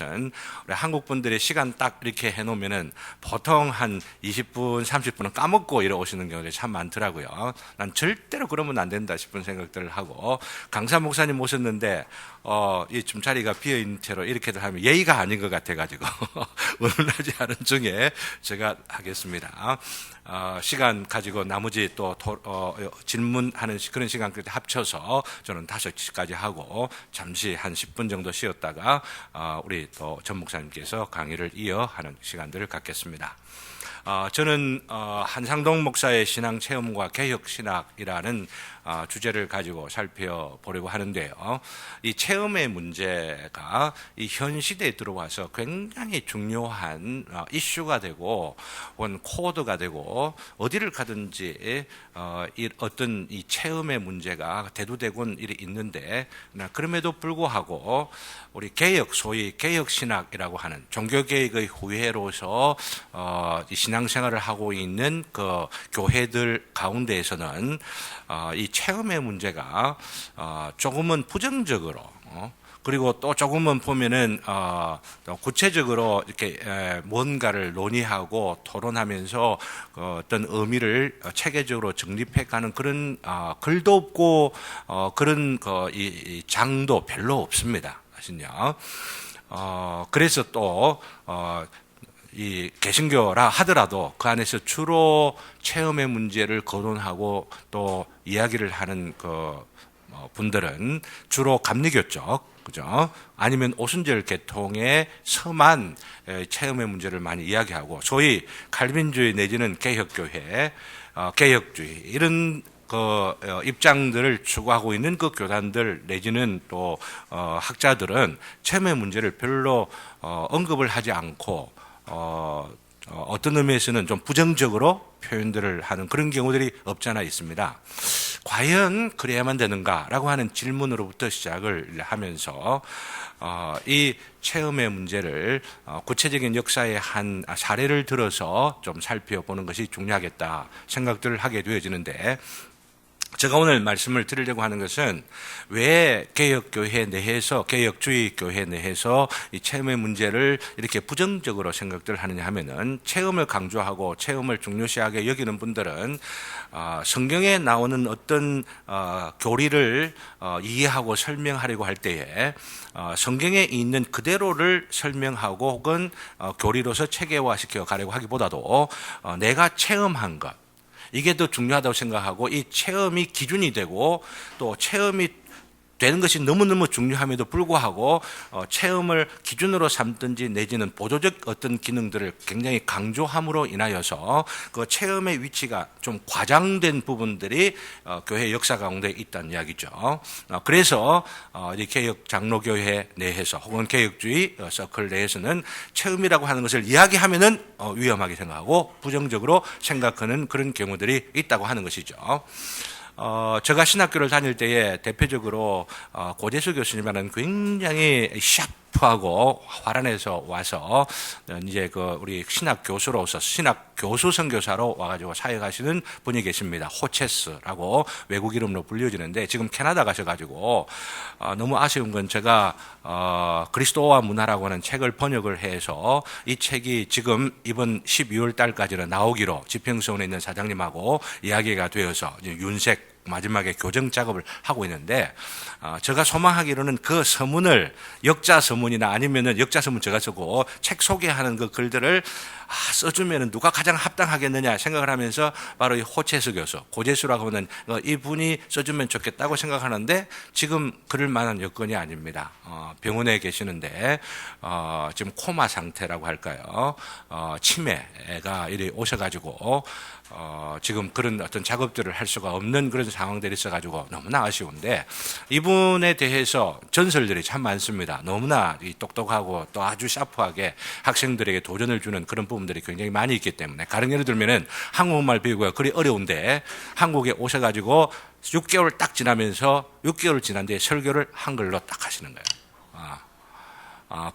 우리 한국 분들의 시간 딱 이렇게 해놓으면은 보통 한 20분, 30분은 까먹고 이래 오시는 경우들이 참 많더라고요. 난 절대로 그러면 안 된다 싶은 생각들을 하고, 강사 목사님 모셨는데 이 좀 자리가 비어 있는 채로 이렇게들 하면 예의가 아닌 것 같아가지고 원하지 않은 중에 제가 하겠습니다. 시간 가지고 나머지 또 질문하는 그런 시간까지 합쳐서 저는 5시까지 하고 잠시 한 10분 정도 쉬었다가 우리 또 전 목사님께서 강의를 이어하는 시간들을 갖겠습니다. 저는 한상동 목사의 신앙 체험과 개혁 신학이라는 주제를 가지고 살펴보려고 하는데요. 이 체험의 문제가 이 현 시대에 들어와서 굉장히 중요한 이슈가 되고 혹은 코드가 되고 어디를 가든지 어떤 이 체험의 문제가 대두되곤 있는데, 그럼에도 불구하고 우리 개혁, 소위 개혁 신학이라고 하는 종교 개혁의 후예로서 이 신앙생활을 하고 있는 그 교회들 가운데에서는 이 체험의 문제가 조금은 부정적으로, 그리고 또 조금은 보면은 구체적으로 이렇게 뭔가를 논의하고 토론하면서 어떤 의미를 체계적으로 정립해가는 그런 글도 없고 그런 이 장도 별로 없습니다. 아시냐? 그래서 또 이 개신교라 하더라도 그 안에서 주로 체험의 문제를 거론하고 또 이야기를 하는 분들은 주로 감리교 쪽, 그죠? 아니면 오순절 계통에서만 체험의 문제를 많이 이야기하고, 소위 칼빈주의 내지는 개혁교회, 개혁주의 이런 입장들을 추구하고 있는 그 교단들 내지는 또 학자들은 체험의 문제를 별로 언급을 하지 않고 어떤 의미에서는 좀 부정적으로 표현들을 하는 그런 경우들이 없지 않아 있습니다. 과연 그래야만 되는가라고 하는 질문으로부터 시작을 하면서 이 체험의 문제를 구체적인 역사의 한 사례를 들어서 좀 살펴보는 것이 중요하겠다 생각들을 하게 되어지는데, 제가 오늘 말씀을 드리려고 하는 것은 왜 개혁교회 내에서, 개혁주의 교회 내에서 이 체험의 문제를 이렇게 부정적으로 생각들 하느냐 하면은, 체험을 강조하고 체험을 중요시하게 여기는 분들은 성경에 나오는 어떤 교리를 이해하고 설명하려고 할 때에 성경에 있는 그대로를 설명하고 혹은 교리로서 체계화시켜 가려고 하기보다도 내가 체험한 것, 이게 더 중요하다고 생각하고, 이 체험이 기준이 되고 또 체험이 되는 것이 너무너무 중요함에도 불구하고 체험을 기준으로 삼든지 내지는 보조적 어떤 기능들을 굉장히 강조함으로 인하여서 그 체험의 위치가 좀 과장된 부분들이 교회 역사 가운데 있다는 이야기죠. 그래서 이 개혁 장로교회 내에서 혹은 개혁주의 서클 내에서는 체험이라고 하는 것을 이야기하면은 위험하게 생각하고 부정적으로 생각하는 그런 경우들이 있다고 하는 것이죠. 제가 신학교를 다닐 때에 대표적으로 고재수 교수님이라는 굉장히 샤프하고 화란에서 와서 이제 우리 신학 교수로서 신학 교수 선교사로 와가지고 사역하시는 분이 계십니다. 호체스라고 외국 이름으로 불려지는데, 지금 캐나다 가셔가지고 너무 아쉬운 건, 제가 그리스도와 문화라고 하는 책을 번역을 해서 이 책이 지금 이번 12월 달까지는 나오기로 지평서원에 있는 사장님하고 이야기가 되어서 윤색 마지막에 교정 작업을 하고 있는데, 제가 소망하기로는 그 서문을 역자 서문이나 아니면은 역자 서문 제가 쓰고 책 소개하는 그 글들을 써주면은 누가 가장 합당하겠느냐 생각을 하면서 바로 이 호체스 교수, 고재수라고 하는 이분이 써주면 좋겠다고 생각하는데, 지금 그럴 만한 여건이 아닙니다. 병원에 계시는데 지금 코마 상태라고 할까요? 치매가 이리 오셔가지고 지금 그런 어떤 작업들을 할 수가 없는 그런 상황들이 있어가지고 너무나 아쉬운데, 이분에 대해서 전설들이 참 많습니다. 너무나 똑똑하고 또 아주 샤프하게 학생들에게 도전을 주는 그런 부분들이 굉장히 많이 있기 때문에, 가령 예를 들면은 한국말 배우기가 그리 어려운데 한국에 오셔가지고 6개월 딱 지나면서 6개월 지난 뒤에 설교를 한글로 딱 하시는 거예요.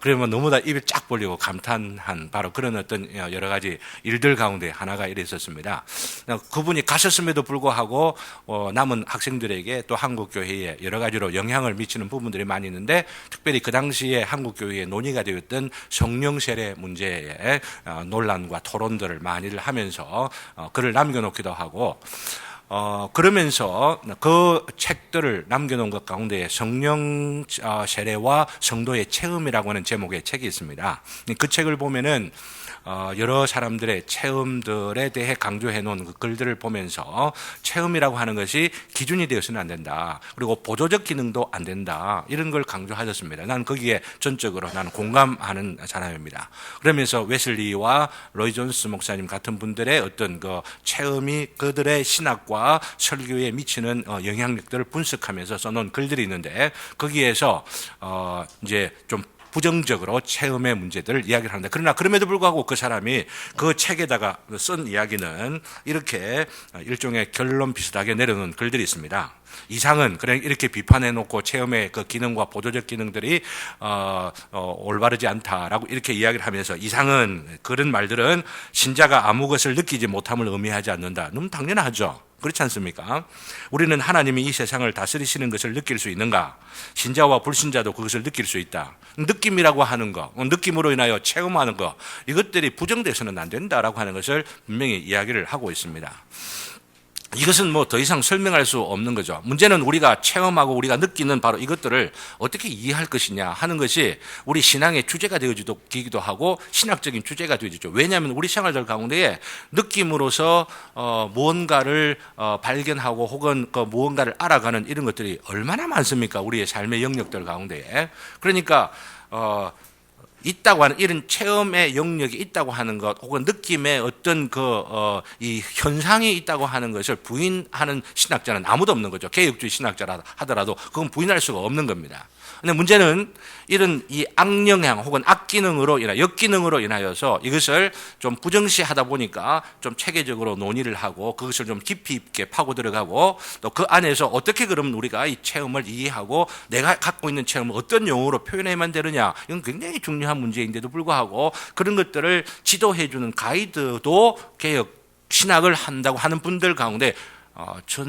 그러면 너무나 입을 쫙 벌리고 감탄한 바로 그런 어떤 여러 가지 일들 가운데 하나가 이랬었습니다. 그분이 가셨음에도 불구하고 남은 학생들에게 또 한국교회에 여러 가지로 영향을 미치는 부분들이 많이 있는데, 특별히 그 당시에 한국교회에 논의가 되었던 성령 세례 문제에 논란과 토론들을 많이들 하면서 글을 남겨놓기도 하고, 그러면서 그 책들을 남겨놓은 것 가운데 성령 세례와 성도의 체험이라고 하는 제목의 책이 있습니다. 그 책을 보면은 여러 사람들의 체험들에 대해 강조해 놓은 그 글들을 보면서 체험이라고 하는 것이 기준이 되어서는 안 된다. 그리고 보조적 기능도 안 된다. 이런 걸 강조하셨습니다. 나는 거기에 전적으로 나는 공감하는 사람입니다. 그러면서 웨슬리와 로이 존스 목사님 같은 분들의 어떤 그 체험이 그들의 신학과 설교에 미치는 영향력들을 분석하면서 써놓은 글들이 있는데, 거기에서 이제 좀 부정적으로 체험의 문제들을 이야기를 합니다. 그러나 그럼에도 불구하고 그 사람이 그 책에다가 쓴 이야기는 이렇게 일종의 결론 비슷하게 내려놓은 글들이 있습니다. 이상은 그냥 이렇게 비판해 놓고 체험의 그 기능과 보조적 기능들이 올바르지 않다라고 이렇게 이야기를 하면서, 이상은 그런 말들은 신자가 아무 것을 느끼지 못함을 의미하지 않는다. 너무 당연하죠. 그렇지 않습니까? 우리는 하나님이 이 세상을 다스리시는 것을 느낄 수 있는가? 신자와 불신자도 그것을 느낄 수 있다. 느낌이라고 하는 거, 느낌으로 인하여 체험하는 거, 이것들이 부정돼서는 안 된다라고 하는 것을 분명히 이야기를 하고 있습니다. 이것은 뭐 더 이상 설명할 수 없는 거죠. 문제는 우리가 체험하고 우리가 느끼는 바로 이것들을 어떻게 이해할 것이냐 하는 것이 우리 신앙의 주제가 되어지기도 하고 신학적인 주제가 되어지죠. 왜냐하면 우리 생활들 가운데에 느낌으로서 무언가를 발견하고 혹은 그 무언가를 알아가는 이런 것들이 얼마나 많습니까? 우리의 삶의 영역들 가운데에. 그러니까 있다고 하는 이런 체험의 영역이 있다고 하는 것, 혹은 느낌의 어떤 이 현상이 있다고 하는 것을 부인하는 신학자는 아무도 없는 거죠. 개혁주의 신학자라 하더라도 그건 부인할 수가 없는 겁니다. 근데 문제는 이런 이 악영향 혹은 악기능으로 역기능으로 인하여서 이것을 좀 부정시하다 보니까 좀 체계적으로 논의를 하고 그것을 좀 깊이 있게 파고 들어가고, 또 그 안에서 어떻게 그러면 우리가 이 체험을 이해하고 내가 갖고 있는 체험을 어떤 용어로 표현해야만 되느냐, 이건 굉장히 중요한 문제인데도 불구하고 그런 것들을 지도해주는 가이드도 개혁 신학을 한다고 하는 분들 가운데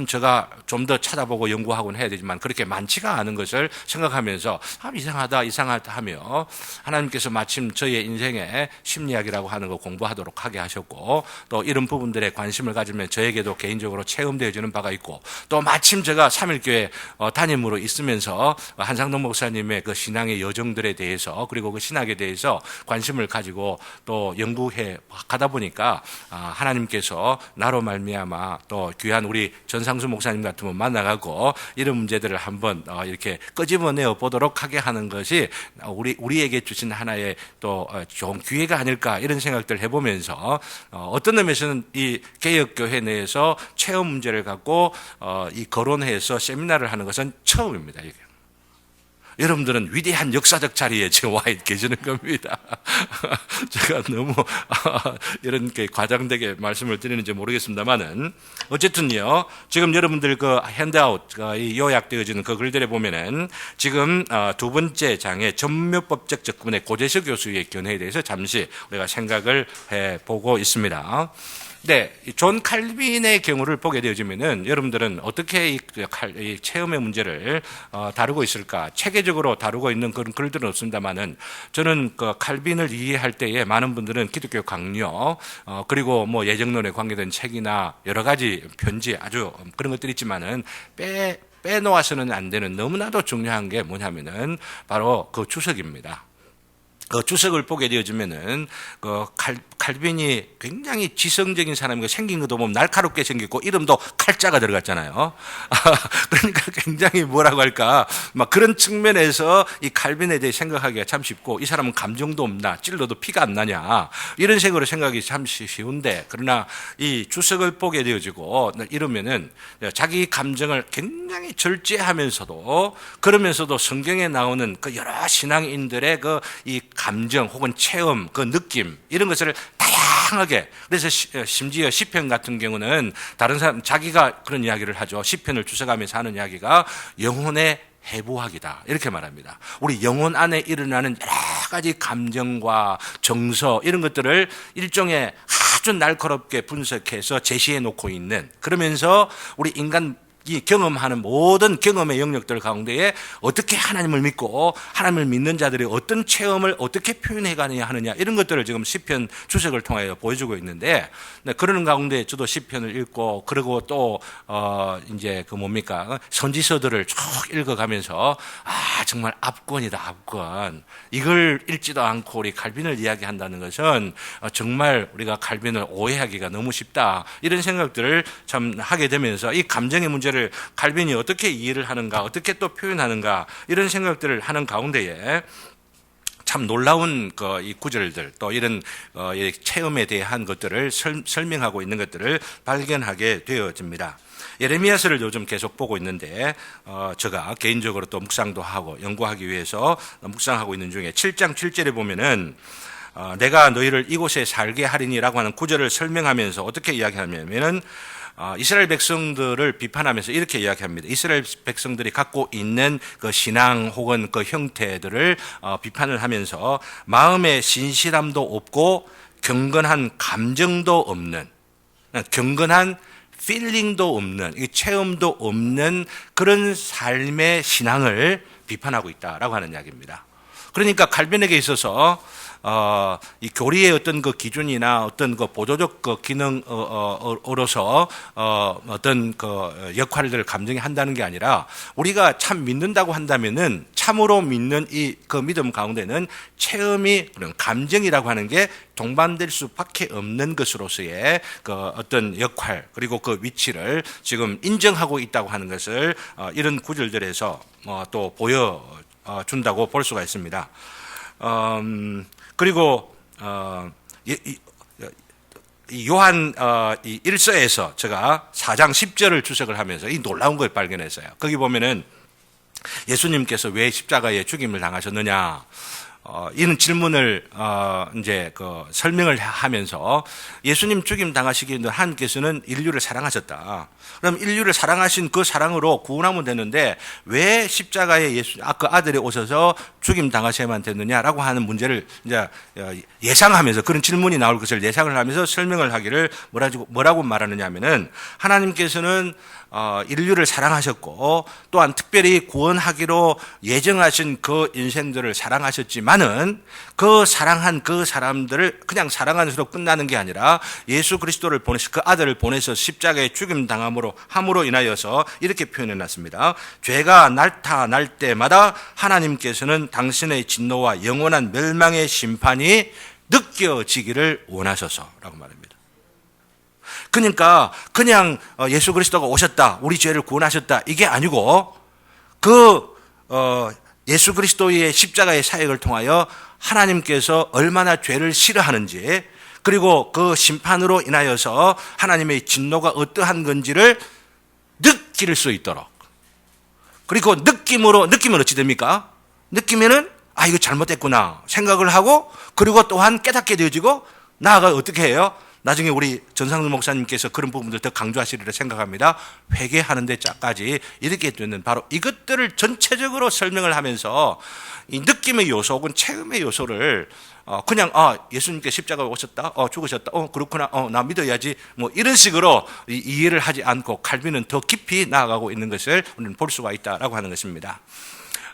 제가 좀 더 찾아보고 연구하고는 해야 되지만 그렇게 많지가 않은 것을 생각하면서 이상하다 하며, 하나님께서 마침 저의 인생에 심리학이라고 하는 거 공부하도록 하게 하셨고, 또 이런 부분들에 관심을 가지면 저에게도 개인적으로 체험되어지는 바가 있고, 또 마침 제가 삼일교회 담임으로 있으면서 한상동 목사님의 그 신앙의 여정들에 대해서 그리고 그 신학에 대해서 관심을 가지고 또 연구해 가다 보니까 하나님께서 나로 말미암아 또 귀한 우리 전상수 목사님 같은 분 만나가고 이런 문제들을 한번 이렇게 끄집어내어 보도록 하게 하는 것이 우리에게 주신 하나의 또 좋은 기회가 아닐까, 이런 생각들을 해보면서 어떤 의미에서는 이 개혁교회 내에서 체험 문제를 갖고 이 거론해서 세미나를 하는 것은 처음입니다. 이게. 여러분들은 위대한 역사적 자리에 지금 와 계시는 겁니다. 제가 너무 이런 과장되게 말씀을 드리는지 모르겠습니다만은, 어쨌든요, 지금 여러분들 그 핸드아웃, 요약되어지는 그 글들에 보면은 지금 두 번째 장의 전묘법적 접근의 고재석 교수의 견해에 대해서 잠시 우리가 생각을 해보고 있습니다. 네, 존 칼빈의 경우를 보게 되어지면은 여러분들은 어떻게 이 체험의 문제를 다루고 있을까? 체계적으로 다루고 있는 그런 글들은 없습니다만은, 저는 그 칼빈을 이해할 때에 많은 분들은 기독교 강요 그리고 뭐 예정론에 관계된 책이나 여러 가지 편지 아주 그런 것들이 있지만은 빼놓아서는 안 되는 너무나도 중요한 게 뭐냐면은 바로 그 주석입니다. 그 주석을 보게 되어지면은 그 칼빈이 굉장히 지성적인 사람이고 생긴 것도 보면 날카롭게 생겼고 이름도 칼자가 들어갔잖아요. 그러니까 굉장히 뭐라고 할까, 막 그런 측면에서 이 칼빈에 대해 생각하기가 참 쉽고, 이 사람은 감정도 없나, 찔러도 피가 안 나냐, 이런 식으로 생각이 참 쉬운데, 그러나 이 주석을 보게 되어지고 이러면은 자기 감정을 굉장히 절제하면서도, 그러면서도 성경에 나오는 그 여러 신앙인들의 그 이 감정 혹은 체험, 그 느낌, 이런 것을 다양하게, 그래서 심지어 시편 같은 경우는 다른 사람, 자기가 그런 이야기를 하죠. 시편을 주석하면서 하는 이야기가 영혼의 해부학이다. 이렇게 말합니다. 우리 영혼 안에 일어나는 여러 가지 감정과 정서 이런 것들을 일종의 아주 날카롭게 분석해서 제시해 놓고 있는, 그러면서 우리 인간이 경험하는 모든 경험의 영역들 가운데에 어떻게 하나님을 믿고 하나님을 믿는 자들이 어떤 체험을 어떻게 표현해 가느냐 하느냐, 이런 것들을 지금 시편 주석을 통하여 보여주고 있는데, 그러는 가운데 저도 시편을 읽고 그리고 또 이제 그 뭡니까 선지서들을 쭉 읽어가면서 정말 압권이다, 압권. 이걸 읽지도 않고 우리 칼빈을 이야기한다는 것은 정말 우리가 칼빈을 오해하기가 너무 쉽다, 이런 생각들을 참 하게 되면서 이 감정의 문제를 칼빈이 어떻게 이해를 하는가, 어떻게 또 표현하는가, 이런 생각들을 하는 가운데에 참 놀라운 이 구절들, 또 이런 이 체험에 대한 것들을 설명하고 있는 것들을 발견하게 되어집니다. 예레미야서를 요즘 계속 보고 있는데 제가 개인적으로 또 묵상도 하고 연구하기 위해서 묵상하고 있는 중에 7장 7절에 보면은 내가 너희를 이곳에 살게 하리니라고 하는 구절을 설명하면서 어떻게 이야기하냐면은 이스라엘 백성들을 비판하면서 이렇게 이야기합니다. 이스라엘 백성들이 갖고 있는 그 신앙 혹은 그 형태들을 비판을 하면서 마음에 신실함도 없고 경건한 감정도 없는, 경건한 필링도 없는, 체험도 없는 그런 삶의 신앙을 비판하고 있다라고 하는 이야기입니다. 그러니까 칼빈에게 있어서 이 교리의 어떤 그 기준이나 어떤 그 보조적 그 기능으로서 어떤 그 역할들을 감정이 한다는 게 아니라, 우리가 참 믿는다고 한다면은 참으로 믿는 이 그 믿음 가운데는 체험이, 그런 감정이라고 하는 게 동반될 수밖에 없는 것으로서의 그 어떤 역할, 그리고 그 위치를 지금 인정하고 있다고 하는 것을 이런 구절들에서 또 보여준다고 볼 수가 있습니다. 그리고 요한 이 1서에서 제가 4장 10절을 주석을 하면서 이 놀라운 걸 발견했어요. 거기 보면은 예수님께서 왜 십자가에 죽임을 당하셨느냐, 이런 질문을 이제 그 설명을 하면서 예수님 죽임 당하시기 전에 하나님께서는 인류를 사랑하셨다. 그럼 인류를 사랑하신 그 사랑으로 구원하면 되는데 왜 십자가에 그 아들이 오셔서 죽임 당하셔야만 됐느냐라고 하는 문제를 이제 예상하면서, 그런 질문이 나올 것을 예상을 하면서 설명을 하기를 뭐라고 말하느냐 하면은, 하나님께서는 인류를 사랑하셨고 또한 특별히 구원하기로 예정하신 그 인생들을 사랑하셨지만은 그 사랑한 그 사람들을 그냥 사랑하는 수로 끝나는 게 아니라 예수 그리스도를 보내서, 그 아들을 보내서 십자가에 죽임 함으로 인하여서 이렇게 표현해 놨습니다. 죄가 나타날 때마다 하나님께서는 당신의 진노와 영원한 멸망의 심판이 느껴지기를 원하셔서라고 말합니다. 그러니까 그냥 예수 그리스도가 오셨다, 우리 죄를 구원하셨다, 이게 아니고 예수 그리스도의 십자가의 사역을 통하여 하나님께서 얼마나 죄를 싫어하는지, 그리고 그 심판으로 인하여서 하나님의 진노가 어떠한 건지를 느낄 수 있도록, 그리고 느끼면 어찌 됩니까? 느끼면은 이거 잘못됐구나 생각을 하고, 그리고 또한 깨닫게 되어지고, 나아가 어떻게 해요? 나중에 우리 전상수 목사님께서 그런 부분들 더 강조하시리라 생각합니다. 회개하는 데까지 이렇게 되는, 바로 이것들을 전체적으로 설명을 하면서 이 느낌의 요소 혹은 체험의 요소를 그냥 예수님께 십자가에 오셨다, 죽으셨다, 그렇구나, 나 믿어야지, 뭐 이런 식으로 이해를 하지 않고 칼빈은 더 깊이 나아가고 있는 것을 우리는 볼 수가 있다라고 하는 것입니다.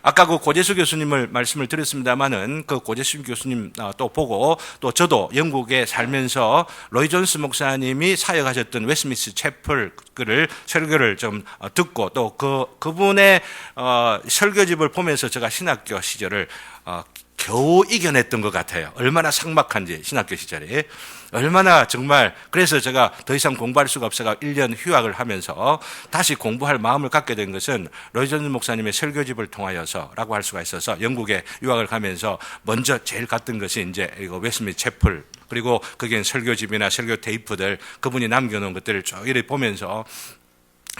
아까 그 고재수 교수님을 말씀을 드렸습니다만은, 그 고재수 교수님 또 보고, 또 저도 영국에 살면서 로이 존스 목사님이 사역하셨던 웨스트민스터 채플을 설교를 좀 듣고, 또 그분의 설교집을 보면서 제가 신학교 시절을 겨우 이겨냈던 것 같아요. 얼마나 삭막한지, 신학교 시절이. 얼마나 정말, 그래서 제가 더 이상 공부할 수가 없어서 1년 휴학을 하면서 다시 공부할 마음을 갖게 된 것은 로이 존스 목사님의 설교집을 통하여서라고 할 수가 있어서, 영국에 유학을 가면서 먼저 제일 갔던 것이 이제 이거 웨스트민스터 채플, 그리고 거기엔 설교집이나 설교 테이프들, 그분이 남겨놓은 것들을 쭉 이렇게 보면서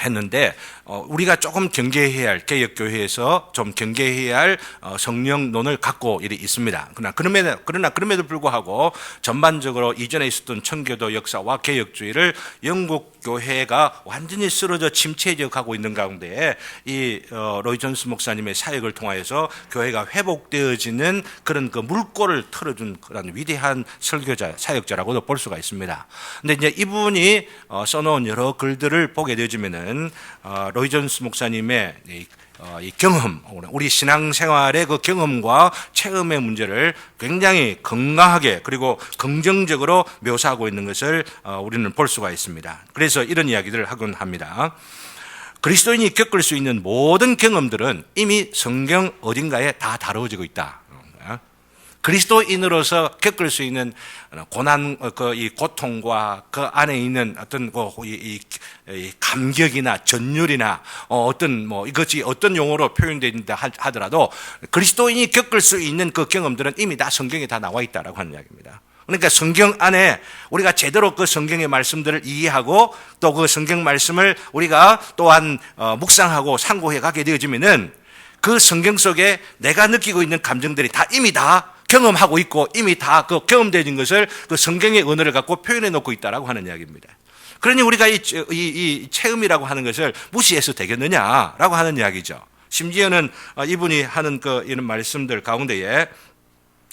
했는데 우리가 조금 경계해야 할, 개혁교회에서 좀 경계해야 할 성령론을 갖고 일이 있습니다. 그러나 그럼에도 불구하고 전반적으로 이전에 있었던 청교도 역사와 개혁주의를 영국 교회가 완전히 쓰러져 침체져 가고 있는 가운데 이 로이 존스 목사님의 사역을 통하여서 교회가 회복되어지는 그런 그 물꼬를 틀어준 그런 위대한 설교자, 사역자라고도 볼 수가 있습니다. 근데 이제 이분이 써놓은 여러 글들을 보게 되어지면은 로이 존스 목사님의 이 경험, 우리 신앙생활의 그 경험과 체험의 문제를 굉장히 건강하게 그리고 긍정적으로 묘사하고 있는 것을 우리는 볼 수가 있습니다. 그래서 이런 이야기들을 하곤 합니다. 그리스도인이 겪을 수 있는 모든 경험들은 이미 성경 어딘가에 다 다루어지고 있다. 그리스도인으로서 겪을 수 있는 고난, 이 고통과 그 안에 있는 어떤 이 감격이나 전율이나 어떤 이것이 어떤 용어로 표현되어 있다 하더라도 그리스도인이 겪을 수 있는 그 경험들은 이미 다 성경에 다 나와 있다라고 하는 이야기입니다. 그러니까 성경 안에 우리가 제대로 그 성경의 말씀들을 이해하고 또 그 성경 말씀을 우리가 또한 묵상하고 상고해 가게 되어지면은 그 성경 속에 내가 느끼고 있는 감정들이 다 이미 다 경험하고 있고 이미 다 그 경험되는 것을 그 성경의 언어를 갖고 표현해 놓고 있다라고 하는 이야기입니다. 그러니 우리가 이 체험이라고 하는 것을 무시해서 되겠느냐라고 하는 이야기죠. 심지어는 이분이 하는 이런 말씀들 가운데에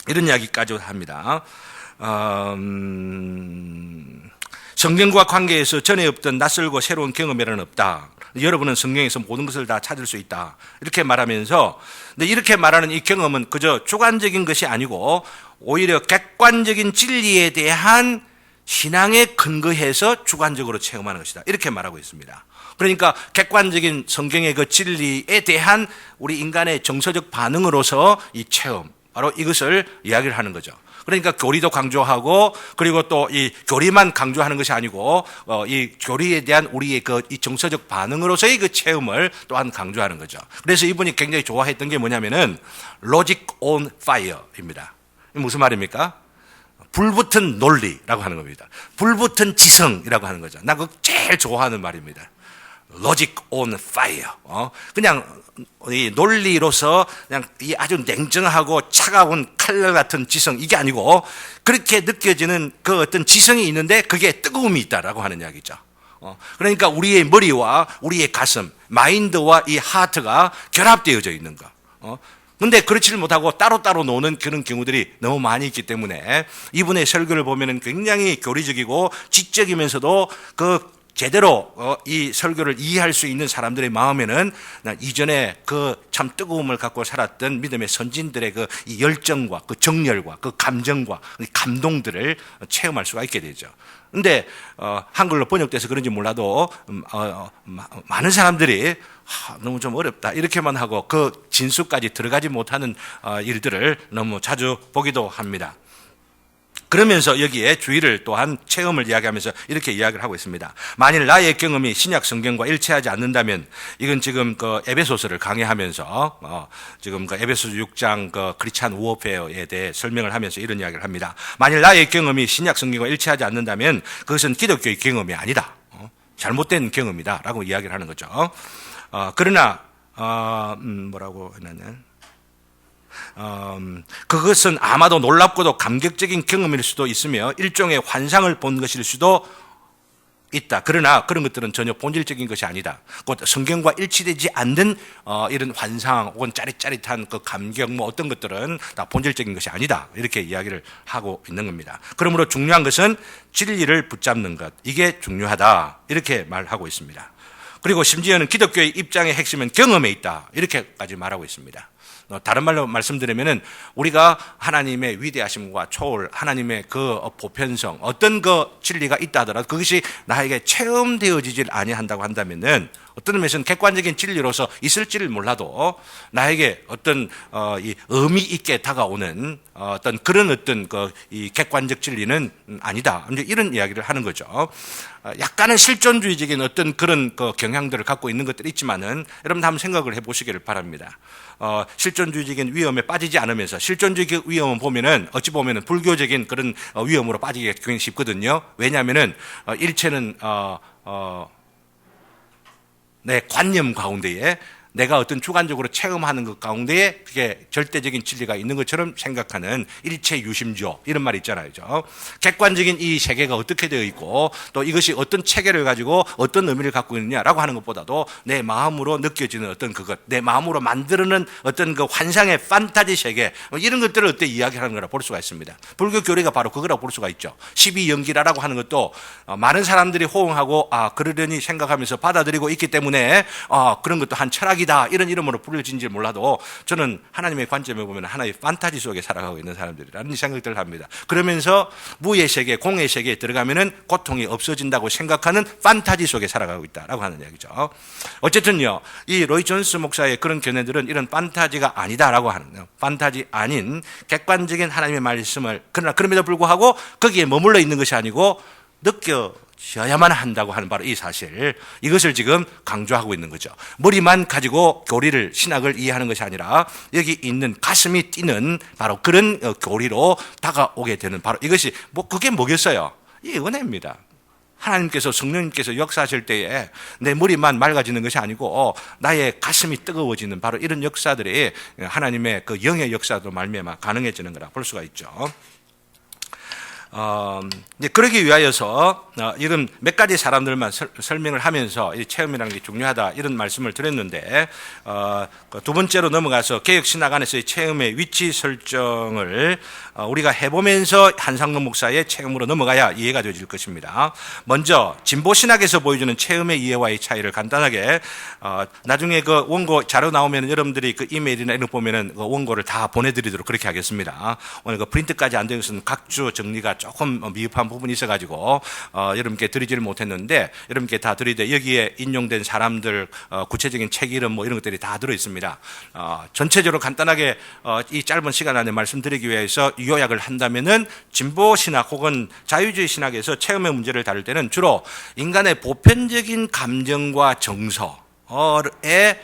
이런 이야기까지 합니다. 성경과 관계에서 전에 없던 낯설고 새로운 경험이라는 없다. 여러분은 성경에서 모든 것을 다 찾을 수 있다. 이렇게 말하면서, 근데 이렇게 말하는 이 경험은 그저 주관적인 것이 아니고 오히려 객관적인 진리에 대한 신앙에 근거해서 주관적으로 체험하는 것이다. 이렇게 말하고 있습니다. 그러니까 객관적인 성경의 그 진리에 대한 우리 인간의 정서적 반응으로서 이 체험, 바로 이것을 이야기를 하는 거죠. 그러니까 교리도 강조하고 그리고 또 이 교리만 강조하는 것이 아니고 이 교리에 대한 우리의 이 정서적 반응으로서의 그 체험을 또한 강조하는 거죠. 그래서 이분이 굉장히 좋아했던 게 뭐냐면은 logic on fire입니다. 무슨 말입니까? 불붙은 논리라고 하는 겁니다. 불붙은 지성이라고 하는 거죠. 나 그거 제일 좋아하는 말입니다. logic on fire. 그냥 이 논리로서 그냥 이 아주 냉정하고 차가운 칼날 같은 지성, 이게 아니고 그렇게 느껴지는 그 어떤 지성이 있는데 그게 뜨거움이 있다라고 하는 이야기죠. 그러니까 우리의 머리와 우리의 가슴, 마인드와 이 하트가 결합되어져 있는 거. 근데 그렇지를 못하고 따로따로 노는 그런 경우들이 너무 많이 있기 때문에 이분의 설교를 보면은 굉장히 교리적이고 지적이면서도 제대로 이 설교를 이해할 수 있는 사람들의 마음에는 이전에 그 참 뜨거움을 갖고 살았던 믿음의 선진들의 이 열정과 그 정열과 그 감정과 그 감동들을 체험할 수가 있게 되죠. 근데 한글로 번역돼서 그런지 몰라도 많은 사람들이 너무 좀 어렵다 이렇게만 하고 그 진수까지 들어가지 못하는 일들을 너무 자주 보기도 합니다. 그러면서 여기에 주의를 또한 체험을 이야기하면서 이렇게 이야기를 하고 있습니다. 만일 나의 경험이 신약 성경과 일치하지 않는다면, 이건 지금 에베소서를 강의하면서 지금 에베소서 6장 크리스찬 워페어에 대해 설명을 하면서 이런 이야기를 합니다. 만일 나의 경험이 신약 성경과 일치하지 않는다면 그것은 기독교의 경험이 아니다. 잘못된 경험이다라고 이야기를 하는 거죠. 그러나 뭐라고 했냐면 그것은 아마도 놀랍고도 감격적인 경험일 수도 있으며 일종의 환상을 본 것일 수도 있다. 그러나 그런 것들은 전혀 본질적인 것이 아니다. 곧 성경과 일치되지 않는 이런 환상 혹은 짜릿짜릿한 그 감격 어떤 것들은 다 본질적인 것이 아니다. 이렇게 이야기를 하고 있는 겁니다. 그러므로 중요한 것은 진리를 붙잡는 것. 이게 중요하다. 이렇게 말하고 있습니다. 그리고 심지어는 기독교의 입장의 핵심은 경험에 있다. 이렇게까지 말하고 있습니다. 다른 말로 말씀드리면은 우리가 하나님의 위대하심과 초월, 하나님의 그 보편성, 어떤 그 진리가 있다 하더라도 그것이 나에게 체험되어지질 아니한다고 한다면은 어떤 면에서는 객관적인 진리로서 있을지를 몰라도 나에게 어떤 이 의미 있게 다가오는 어떤 그런 어떤 이 객관적 진리는 아니다. 이제 이런 이야기를 하는 거죠. 약간은 실존주의적인 어떤 그런 경향들을 갖고 있는 것들이 있지만은 여러분 한번 생각을 해보시기를 바랍니다. 실존주의적인 위험에 빠지지 않으면서 실존주의 위험을 보면은 어찌 보면은 불교적인 그런 위험으로 빠지기가 굉장히 쉽거든요. 왜냐하면은 일체는 내 관념 가운데에 내가 어떤 주관적으로 체험하는 것 가운데에 그게 절대적인 진리가 있는 것처럼 생각하는 일체 유심조 이런 말이 있잖아요. 그죠? 객관적인 이 세계가 어떻게 되어 있고 또 이것이 어떤 체계를 가지고 어떤 의미를 갖고 있느냐라고 하는 것보다도 내 마음으로 느껴지는 어떤 그것, 내 마음으로 만드는 어떤 그 환상의 판타지 세계 이런 것들을 어때 이야기하는 거라 볼 수가 있습니다. 불교 교리가 바로 그거라고 볼 수가 있죠. 12연기라고 하는 것도 많은 사람들이 호응하고 그러려니 생각하면서 받아들이고 있기 때문에 그런 것도 한 철학이 이런 이름으로 불려진지 몰라도 저는 하나님의 관점에 보면 하나의 판타지 속에 살아가고 있는 사람들이라는 생각들을 합니다. 그러면서 무의 세계, 공의 세계에 들어가면은 고통이 없어진다고 생각하는 판타지 속에 살아가고 있다라고 하는 이야기죠. 어쨌든요, 이 로이 존스 목사의 그런 견해들은 이런 판타지가 아니다라고 하는 거예요. 판타지 아닌 객관적인 하나님의 말씀을 그러나 그럼에도 불구하고 거기에 머물러 있는 것이 아니고 느껴져야만 한다고 하는 바로 이 사실, 이것을 지금 강조하고 있는 거죠. 머리만 가지고 교리를, 신학을 이해하는 것이 아니라 여기 있는 가슴이 뛰는 바로 그런 교리로 다가오게 되는 바로 이것이 그게 뭐겠어요? 이 은혜입니다. 하나님께서, 성령님께서 역사하실 때에 내 머리만 맑아지는 것이 아니고 나의 가슴이 뜨거워지는 바로 이런 역사들이 하나님의 그 영의 역사도 말미암아 가능해지는 거라 볼 수가 있죠. 이제 그러기 위하여서 이런 몇 가지 사람들만 설명을 하면서 이 체험이라는 게 중요하다 이런 말씀을 드렸는데, 두 번째로 넘어가서 개혁신학 안에서의 체험의 위치 설정을 우리가 해보면서 한상록 목사의 체험으로 넘어가야 이해가 되어질 것입니다. 먼저 진보신학에서 보여주는 체험의 이해와의 차이를 간단하게, 나중에 그 원고 자료 나오면 여러분들이 그 이메일이나 이런 거 보면은 그 원고를 다 보내드리도록 그렇게 하겠습니다. 오늘 그 프린트까지 안 되는 것은 각주 정리가 조금 미흡한 부분이 있어가지고 여러분께 드리지를 못했는데, 여러분께 다 드리되 여기에 인용된 사람들 구체적인 책 이름 이런 것들이 다 들어 있습니다. 전체적으로 간단하게 이 짧은 시간 안에 말씀드리기 위해서 요약을 한다면은 진보 신학 혹은 자유주의 신학에서 체험의 문제를 다룰 때는 주로 인간의 보편적인 감정과 정서에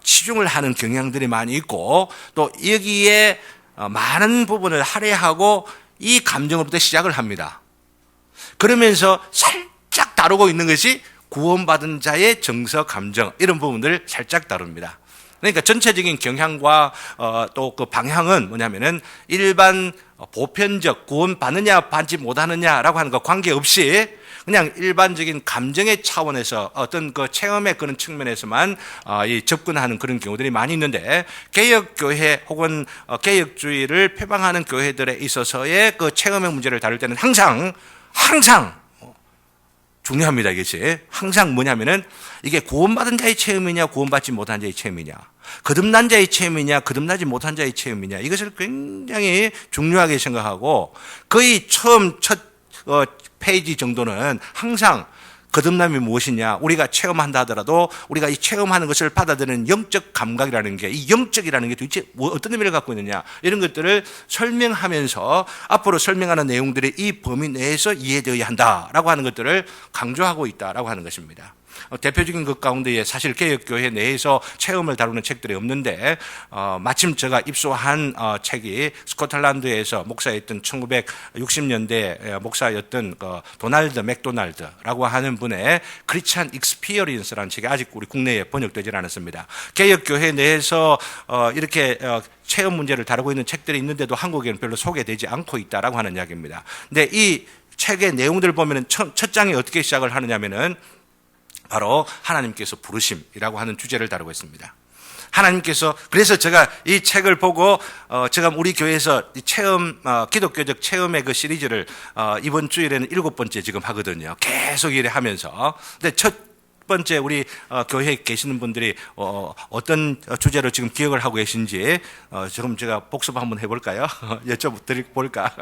치중을 하는 경향들이 많이 있고, 또 여기에 많은 부분을 할애하고 이 감정으로부터 시작을 합니다. 그러면서 살짝 다루고 있는 것이 구원받은 자의 정서, 감정 이런 부분들을 살짝 다룹니다. 그러니까 전체적인 경향과 또 그 방향은 뭐냐면은 일반 보편적 구원받느냐 받지 못하느냐라고 하는 것 관계없이 그냥 일반적인 감정의 차원에서 어떤 그 체험의 그런 측면에서만 접근하는 그런 경우들이 많이 있는데, 개혁교회 혹은 개혁주의를 표방하는 교회들에 있어서의 그 체험의 문제를 다룰 때는 항상 중요합니다. 이것이 항상 뭐냐면은 이게 구원받은 자의 체험이냐 구원받지 못한 자의 체험이냐, 거듭난 자의 체험이냐 거듭나지 못한 자의 체험이냐, 이것을 굉장히 중요하게 생각하고 거의 첫 페이지 정도는 항상 거듭남이 무엇이냐, 우리가 체험한다 하더라도 우리가 이 체험하는 것을 받아들이는 영적 감각이라는 게, 이 영적이라는 게 도대체 어떤 의미를 갖고 있느냐 이런 것들을 설명하면서 앞으로 설명하는 내용들이 이 범위 내에서 이해되어야 한다라고 하는 것들을 강조하고 있다라고 하는 것입니다. 대표적인 것 가운데에 사실 개혁교회 내에서 체험을 다루는 책들이 없는데, 마침 제가 입수한 책이 스코틀랜드에서 목사였던 1960년대 목사였던 도널드 맥도날드라고 하는 분의 크리스찬 익스피리언스라는 책이 아직 우리 국내에 번역되질 않았습니다. 개혁교회 내에서 이렇게 체험 문제를 다루고 있는 책들이 있는데도 한국에는 별로 소개되지 않고 있다라고 하는 이야기입니다. 근데 이 책의 내용들을 보면은 첫 장에 어떻게 시작을 하느냐면은 바로 하나님께서 부르심이라고 하는 주제를 다루고 있습니다. 하나님께서, 그래서 제가 이 책을 보고 제가 우리 교회에서 이 체험, 기독교적 체험의 그 시리즈를 이번 주일에는 7번째 지금 하거든요. 계속 이래 하면서. 근데 첫 번째 우리 교회에 계시는 분들이 어떤 주제로 지금 기억을 하고 계신지 지금 제가 복습 한번 해볼까요? 여쭤볼까?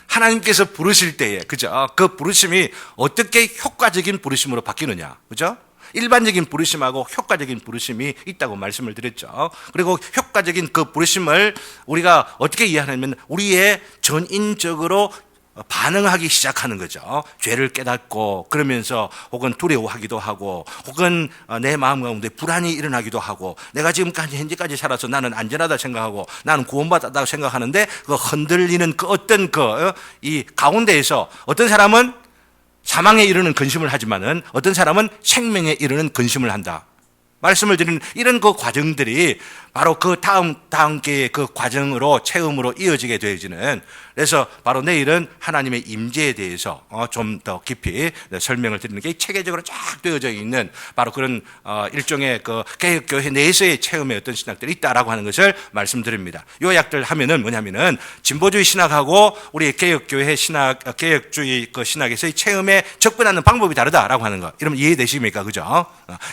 하나님께서 부르실 때에, 그죠? 그 부르심이 어떻게 효과적인 부르심으로 바뀌느냐, 그죠? 일반적인 부르심하고 효과적인 부르심이 있다고 말씀을 드렸죠. 그리고 효과적인 그 부르심을 우리가 어떻게 이해하냐면 우리의 전인적으로 반응하기 시작하는 거죠. 죄를 깨닫고 그러면서 혹은 두려워하기도 하고 혹은 내 마음 가운데 불안이 일어나기도 하고, 내가 지금까지 현재까지 살아서 나는 안전하다 생각하고 나는 구원받았다고 생각하는데 그 흔들리는 그 어떤 이 가운데에서 어떤 사람은 사망에 이르는 근심을 하지만은 어떤 사람은 생명에 이르는 근심을 한다. 말씀을 드리는 이런 그 과정들이 바로 그 다음 기회의 그 과정으로 체험으로 이어지게 되어지는, 그래서 바로 내일은 하나님의 임재에 대해서 좀 더 깊이 설명을 드리는 게 체계적으로 쫙 되어져 있는 바로 그런 일종의 그 개혁교회 내에서의 체험의 어떤 신학들이 있다라고 하는 것을 말씀드립니다. 요약들 하면은 뭐냐면은 진보주의 신학하고 우리 개혁교회 신학, 개혁주의 그 신학에서의 체험에 접근하는 방법이 다르다라고 하는 거. 이러면 이해되십니까? 그죠?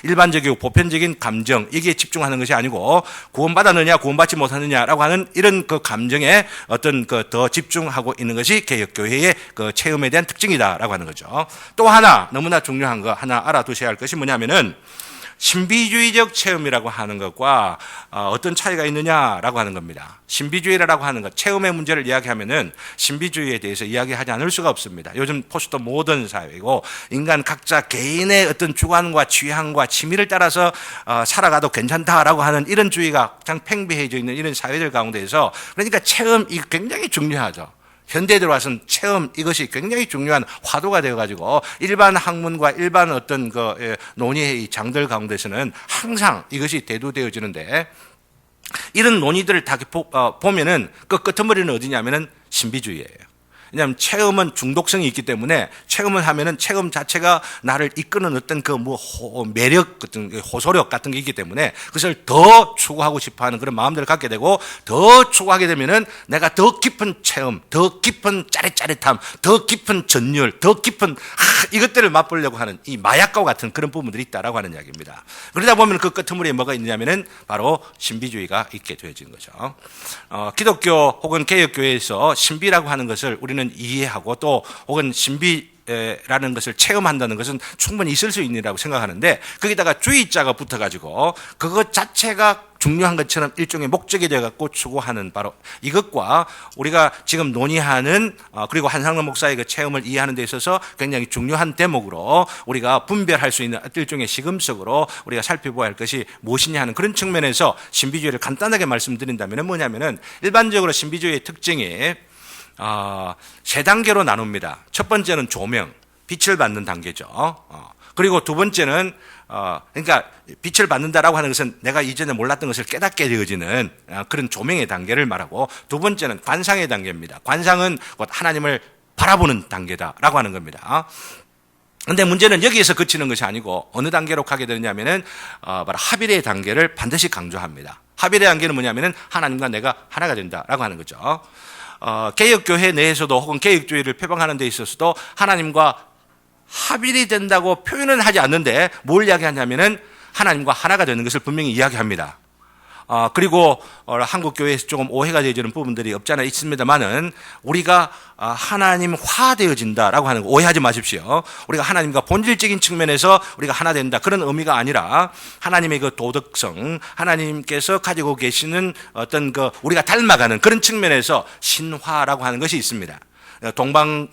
일반적이고 보편적인 감정, 여기에 집중하는 것이 아니고 구원받았느냐, 구원받지 못하느냐라고 하는 이런 그 감정에 어떤 그 더 집중하고 있는 것이 개혁교회의 그 체험에 대한 특징이다라고 하는 거죠. 또 하나 너무나 중요한 거 하나 알아두셔야 할 것이 뭐냐면은 신비주의적 체험이라고 하는 것과 어떤 차이가 있느냐라고 하는 겁니다. 신비주의라고 하는 것, 체험의 문제를 이야기하면은 신비주의에 대해서 이야기하지 않을 수가 없습니다. 요즘 포스트 모던 사회이고 인간 각자 개인의 어떤 주관과 취향과 취미를 따라서 살아가도 괜찮다라고 하는 이런 주의가 가장 팽배해져 있는 이런 사회들 가운데에서, 그러니까 체험이 굉장히 중요하죠. 현대에 들어와서는 체험, 이것이 굉장히 중요한 화두가 되어가지고 일반 학문과 일반 어떤 그 논의의 장들 가운데서는 항상 이것이 대두되어지는데, 이런 논의들을 다 보면은 그 끄트머리는 어디냐면은 신비주의예요. 왜냐하면 체험은 중독성이 있기 때문에 체험을 하면은 체험 자체가 나를 이끄는 어떤 그 뭐 매력 같은 호소력 같은 게 있기 때문에 그것을 더 추구하고 싶어하는 그런 마음들을 갖게 되고, 더 추구하게 되면은 내가 더 깊은 체험, 더 깊은 짜릿짜릿함, 더 깊은 전율, 더 깊은 이것들을 맛보려고 하는 이 마약과 같은 그런 부분들이 있다라고 하는 이야기입니다. 그러다 보면 그 끄트머리에 뭐가 있느냐면은 바로 신비주의가 있게 되어지는 거죠. 기독교 혹은 개혁교회에서 신비라고 하는 것을 우리는 이해하고 또 혹은 신비라는 것을 체험한다는 것은 충분히 있을 수 있느라고 생각하는데, 거기다가 주의자가 붙어가지고 그것 자체가 중요한 것처럼 일종의 목적이 되어갖고 추구하는 바로 이것과 우리가 지금 논의하는 그리고 한상로 목사의 그 체험을 이해하는 데 있어서 굉장히 중요한 대목으로 우리가 분별할 수 있는 일종의 시금석으로 우리가 살펴봐야 할 것이 무엇이냐 하는 그런 측면에서 신비주의를 간단하게 말씀드린다면 뭐냐면은 일반적으로 신비주의의 특징이 세 단계로 나눕니다. 첫 번째는 조명, 빛을 받는 단계죠. 그리고 두 번째는 그러니까 빛을 받는다라고 하는 것은 내가 이전에 몰랐던 것을 깨닫게 되어지는 그런 조명의 단계를 말하고, 두 번째는 관상의 단계입니다. 관상은 곧 하나님을 바라보는 단계다라고 하는 겁니다. 근데 문제는 여기에서 그치는 것이 아니고 어느 단계로 가게 되느냐면은 바로 합일의 단계를 반드시 강조합니다. 합일의 단계는 뭐냐면은 하나님과 내가 하나가 된다라고 하는 거죠. 개혁교회 내에서도 혹은 개혁주의를 표방하는 데 있어서도 하나님과 합일이 된다고 표현은 하지 않는데 뭘 이야기하냐면은 하나님과 하나가 되는 것을 분명히 이야기합니다. 그리고 한국 교회에서 조금 오해가 되어지는 부분들이 없지 않아 있습니다만은 우리가 하나님화 되어진다라고 하는 거 오해하지 마십시오. 우리가 하나님과 본질적인 측면에서 우리가 하나 된다 그런 의미가 아니라 하나님의 그 도덕성, 하나님께서 가지고 계시는 어떤 그 우리가 닮아가는 그런 측면에서 신화라고 하는 것이 있습니다. 동방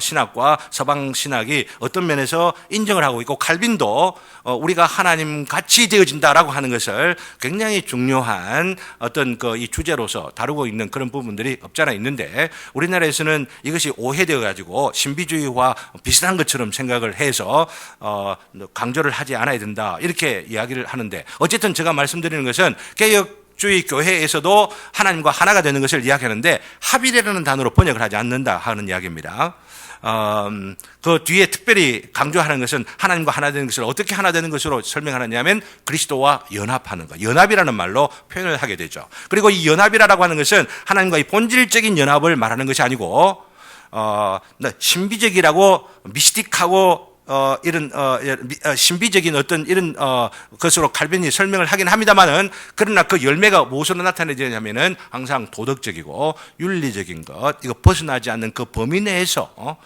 신학과 서방 신학이 어떤 면에서 인정을 하고 있고, 칼빈도 우리가 하나님 같이 되어진다라고 하는 것을 굉장히 중요한 어떤 그 이 주제로서 다루고 있는 그런 부분들이 없잖아 있는데, 우리나라에서는 이것이 오해되어 가지고 신비주의와 비슷한 것처럼 생각을 해서 강조를 하지 않아야 된다 이렇게 이야기를 하는데, 어쨌든 제가 말씀드리는 것은 개혁주의 교회에서도 하나님과 하나가 되는 것을 이야기하는데 합일이라는 단어로 번역을 하지 않는다 하는 이야기입니다. 그 뒤에 특별히 강조하는 것은 하나님과 하나 되는 것을 어떻게 하나 되는 것으로 설명하느냐면 그리스도와 연합하는 것, 연합이라는 말로 표현을 하게 되죠. 그리고 이 연합이라고 하는 것은 하나님과의 본질적인 연합을 말하는 것이 아니고 신비적이라고 미스틱하고 이런 신비적인 어떤 이런 것으로 칼빈이 설명을 하긴 합니다만은, 그러나 그 열매가 무엇으로 나타내냐면은 항상 도덕적이고 윤리적인 것, 이거 벗어나지 않는 그 범위 내에서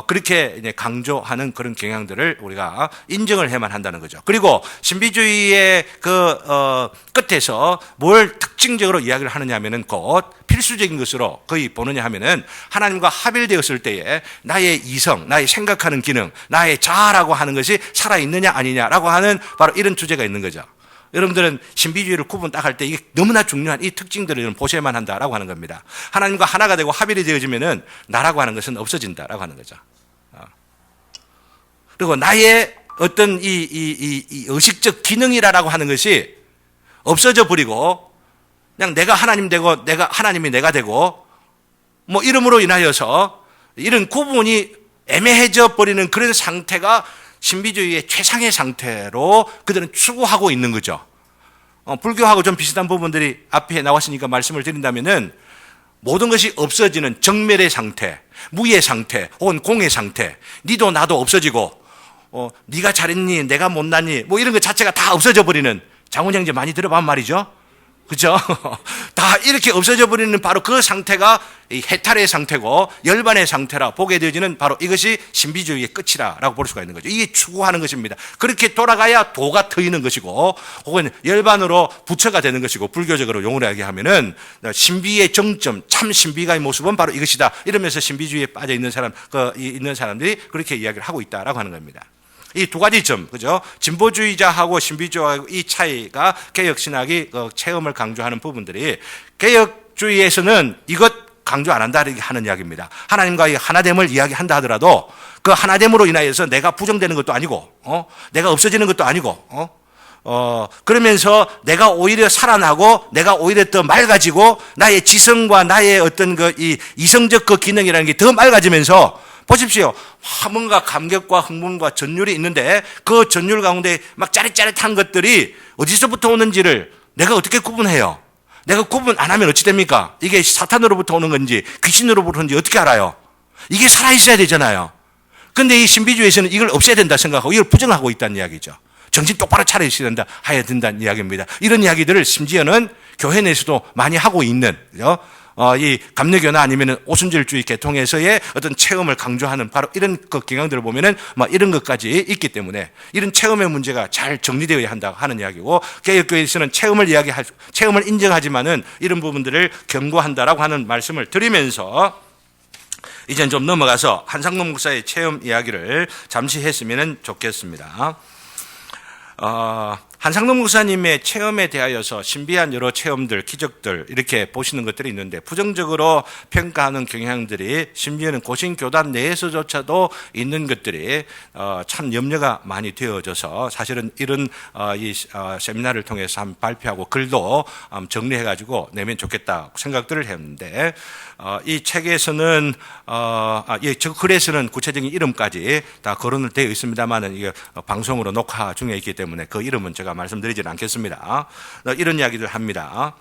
그렇게 이제 강조하는 그런 경향들을 우리가 인정을 해야만 한다는 거죠. 그리고 신비주의의 그 끝에서 뭘 특징적으로 이야기를 하느냐 하면은 곧 필수적인 것으로 거의 보느냐 하면은 하나님과 합일되었을 때에 나의 이성, 나의 생각하는 기능, 나의 자아라고 하는 것이 살아있느냐 아니냐라고 하는 바로 이런 주제가 있는 거죠. 여러분들은 신비주의를 구분 딱 할 때 이게 너무나 중요한 이 특징들을 보셔야만 한다라고 하는 겁니다. 하나님과 하나가 되고 합일이 되어지면은 나라고 하는 것은 없어진다라고 하는 거죠. 그리고 나의 어떤 이 의식적 기능이라고 하는 것이 없어져 버리고 그냥 내가 하나님 되고 내가 하나님이 내가 되고 뭐 이름으로 인하여서 이런 구분이 애매해져 버리는 그런 상태가 신비주의의 최상의 상태로 그들은 추구하고 있는 거죠. 불교하고 좀 비슷한 부분들이 앞에 나왔으니까 말씀을 드린다면은 모든 것이 없어지는 정멸의 상태, 무의 상태, 혹은 공의 상태, 니도 나도 없어지고, 네가 잘했니, 내가 못났니, 뭐 이런 것 자체가 다 없어져 버리는 장훈영제 많이 들어본 말이죠. 그죠? 다 이렇게 없어져 버리는 바로 그 상태가 이 해탈의 상태고 열반의 상태라 보게 되어지는 바로 이것이 신비주의의 끝이라고 볼 수가 있는 거죠. 이게 추구하는 것입니다. 그렇게 돌아가야 도가 트이는 것이고 혹은 열반으로 부처가 되는 것이고 불교적으로 용어로 이야기하면은 신비의 정점, 참 신비가의 모습은 바로 이것이다. 이러면서 신비주의에 빠져 있는 있는 사람들이 그렇게 이야기를 하고 있다라고 하는 겁니다. 이 두 가지 점, 그죠? 진보주의자하고 신비주의하고 이 차이가 개혁신학이 체험을 강조하는 부분들이 개혁주의에서는 이것 강조 안 한다 하는 이야기입니다. 하나님과의 하나됨을 이야기한다 하더라도 그 하나됨으로 인하여서 내가 부정되는 것도 아니고, 내가 없어지는 것도 아니고, 그러면서 내가 오히려 살아나고 내가 오히려 더 맑아지고 나의 지성과 나의 어떤 이 이성적 그 기능이라는 게 더 맑아지면서 보십시오. 뭔가 감격과 흥분과 전율이 있는데 그 전율 가운데 막 짜릿짜릿한 것들이 어디서부터 오는지를 내가 어떻게 구분해요? 내가 구분 안 하면 어찌 됩니까? 이게 사탄으로부터 오는 건지 귀신으로부터 오는지 어떻게 알아요? 이게 살아있어야 되잖아요. 근데 이 신비주의에서는 이걸 없애야 된다 생각하고 이걸 부정하고 있다는 이야기죠. 정신 똑바로 차려 있어야 된다, 해야 된다는 이야기입니다. 이런 이야기들을 심지어는 교회 내에서도 많이 하고 있는, 그죠? 이 감리교나 아니면 오순절주의 계통에서의 어떤 체험을 강조하는 바로 이런 그 경향들을 보면은 이런 것까지 있기 때문에 이런 체험의 문제가 잘 정리되어야 한다 하는 이야기고 개혁교회에서는 체험을 인정하지만은 이런 부분들을 경고한다라고 하는 말씀을 드리면서 이제 좀 넘어가서 한상동 목사의 체험 이야기를 잠시 했으면 좋겠습니다. 한상동 목사님의 체험에 대하여서 신비한 여러 체험들, 기적들 이렇게 보시는 것들이 있는데 부정적으로 평가하는 경향들이 심지어는 고신교단 내에서조차도 있는 것들이 참 염려가 많이 되어져서 사실은 이런 이 세미나를 통해서 한번 발표하고 글도 정리해가지고 내면 좋겠다 생각들을 했는데 이 책에서는 저 글에서는 구체적인 이름까지 다 거론을 되어 있습니다만은 이게 방송으로 녹화 중에 있기 때문에 그 이름은 제가 말씀드리지는 않겠습니다. 이런 이야기를 합니다.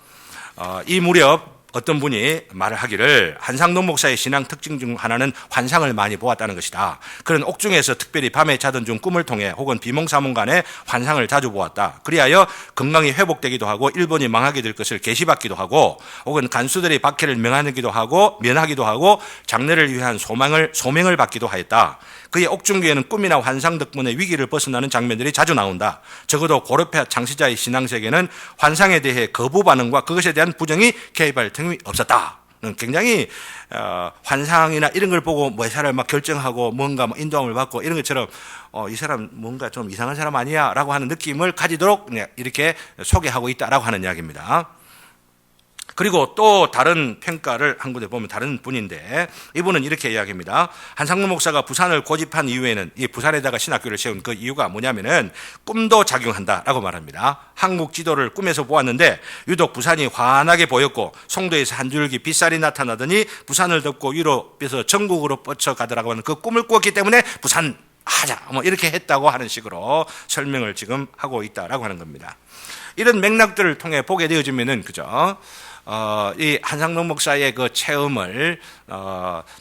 이 무렵 어떤 분이 말을 하기를 한상동 목사의 신앙 특징 중 하나는 환상을 많이 보았다는 것이다. 그런 옥중에서 특별히 밤에 자던 중 꿈을 통해 혹은 비몽사몽간에 환상을 자주 보았다. 그리하여 건강이 회복되기도 하고 일본이 망하게 될 것을 계시받기도 하고 혹은 간수들이 박해를 면하기도 하고 장래를 위한 소명을 받기도 하였다. 그의 옥중교회는 꿈이나 환상 덕분에 위기를 벗어나는 장면들이 자주 나온다. 적어도 고려패 창시자의 신앙세계는 환상에 대해 거부 반응과 그것에 대한 부정이 개입할 틈이 없었다. 굉장히 환상이나 이런 걸 보고 뭐 사람을 막 결정하고 뭔가 인도함을 받고 이런 것처럼 이 사람 뭔가 좀 이상한 사람 아니야 라고 하는 느낌을 가지도록 이렇게 소개하고 있다라고 하는 이야기입니다. 그리고 또 다른 평가를 한 곳에 보면 다른 분인데 이분은 이렇게 이야기합니다. 한상무 목사가 부산을 고집한 이후에는 이 부산에다가 신학교를 세운 그 이유가 뭐냐면은 꿈도 작용한다라고 말합니다. 한국 지도를 꿈에서 보았는데 유독 부산이 환하게 보였고 송도에서 한 줄기 빗살이 나타나더니 부산을 덮고 위로 빼서 전국으로 뻗쳐가더라고 하는 그 꿈을 꾸었기 때문에 부산 하자 뭐 이렇게 했다고 하는 식으로 설명을 지금 하고 있다라고 하는 겁니다. 이런 맥락들을 통해 보게 되어지면은 그죠? 이 한상동 목사의 그 체험을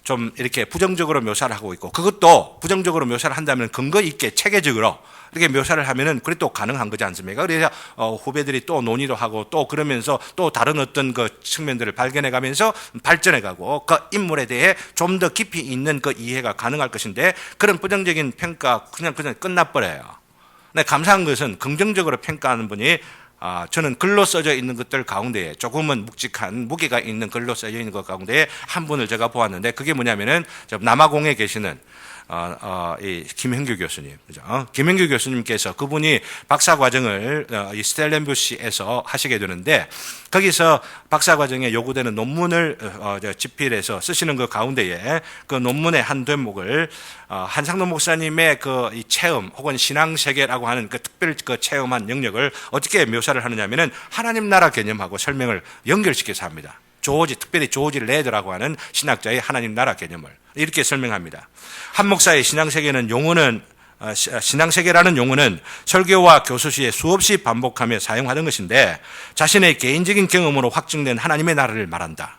좀 이렇게 부정적으로 묘사를 하고 있고 그것도 부정적으로 묘사를 한다면 근거 있게 체계적으로 이렇게 묘사를 하면은 그래 또 가능한 거지 않습니까? 그래서 후배들이 또 논의도 하고 또 그러면서 또 다른 어떤 그 측면들을 발견해 가면서 발전해 가고 그 인물에 대해 좀 더 깊이 있는 그 이해가 가능할 것인데 그런 부정적인 평가 그냥 끝나버려요. 근데 감사한 것은 긍정적으로 평가하는 분이 저는 글로 써져 있는 것들 가운데에 조금은 묵직한 무게가 있는 글로 써져 있는 것 가운데에 한 분을 제가 보았는데 그게 뭐냐면은 남아공에 계시는 이 김현규 교수님, 그죠? 김현규 교수님께서 그분이 박사 과정을 이 스텔렌부시에서 하시게 되는데 거기서 박사 과정에 요구되는 논문을 집필해서 쓰시는 그 가운데에 그 논문의 한 대목을 한상돈 목사님의 그 이 체험 혹은 신앙 세계라고 하는 그 특별 그 체험한 영역을 어떻게 묘사를 하느냐면은 하나님 나라 개념하고 설명을 연결시켜서 합니다. 특별히 조지 레드라고 하는 신학자의 하나님 나라 개념을 이렇게 설명합니다. 한 목사의 신앙세계라는 용어는 설교와 교수 시에 수없이 반복하며 사용하던 것인데 자신의 개인적인 경험으로 확증된 하나님의 나라를 말한다.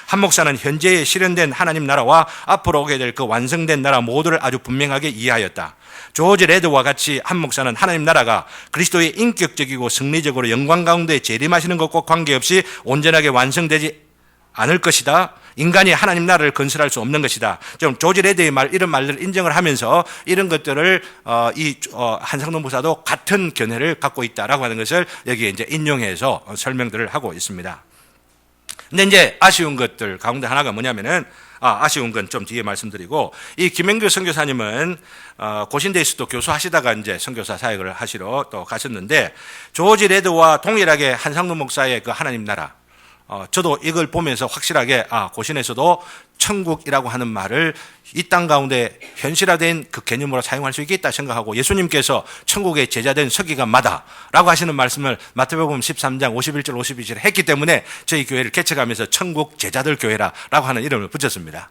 한 목사는 현재에 실현된 하나님 나라와 앞으로 오게 될 그 완성된 나라 모두를 아주 분명하게 이해하였다. 조지 레드와 같이 한 목사는 하나님 나라가 그리스도의 인격적이고 승리적으로 영광 가운데 재림하시는 것과 관계없이 온전하게 완성되지 않을 것이다. 인간이 하나님 나라를 건설할 수 없는 것이다. 좀 조지 레드의 이런 말들을 인정을 하면서 이런 것들을 한상돈 목사도 같은 견해를 갖고 있다라고 하는 것을 여기에 이제 인용해서 설명들을 하고 있습니다. 근데 이제 아쉬운 것들 가운데 하나가 뭐냐면은 아쉬운 건 좀 뒤에 말씀드리고 이 김현규 선교사님은 고신대에서도 교수하시다가 이제 선교사 사역을 하시러 또 가셨는데 조지 레드와 동일하게 한상돈 목사의 그 하나님 나라 저도 이걸 보면서 확실하게 고신에서도 천국이라고 하는 말을 이 땅 가운데 현실화된 그 개념으로 사용할 수 있겠다 생각하고 예수님께서 천국의 제자된 서기관마다라고 하시는 말씀을 마태복음 13장 51절 52절 했기 때문에 저희 교회를 개척하면서 천국 제자들 교회라고 하는 이름을 붙였습니다.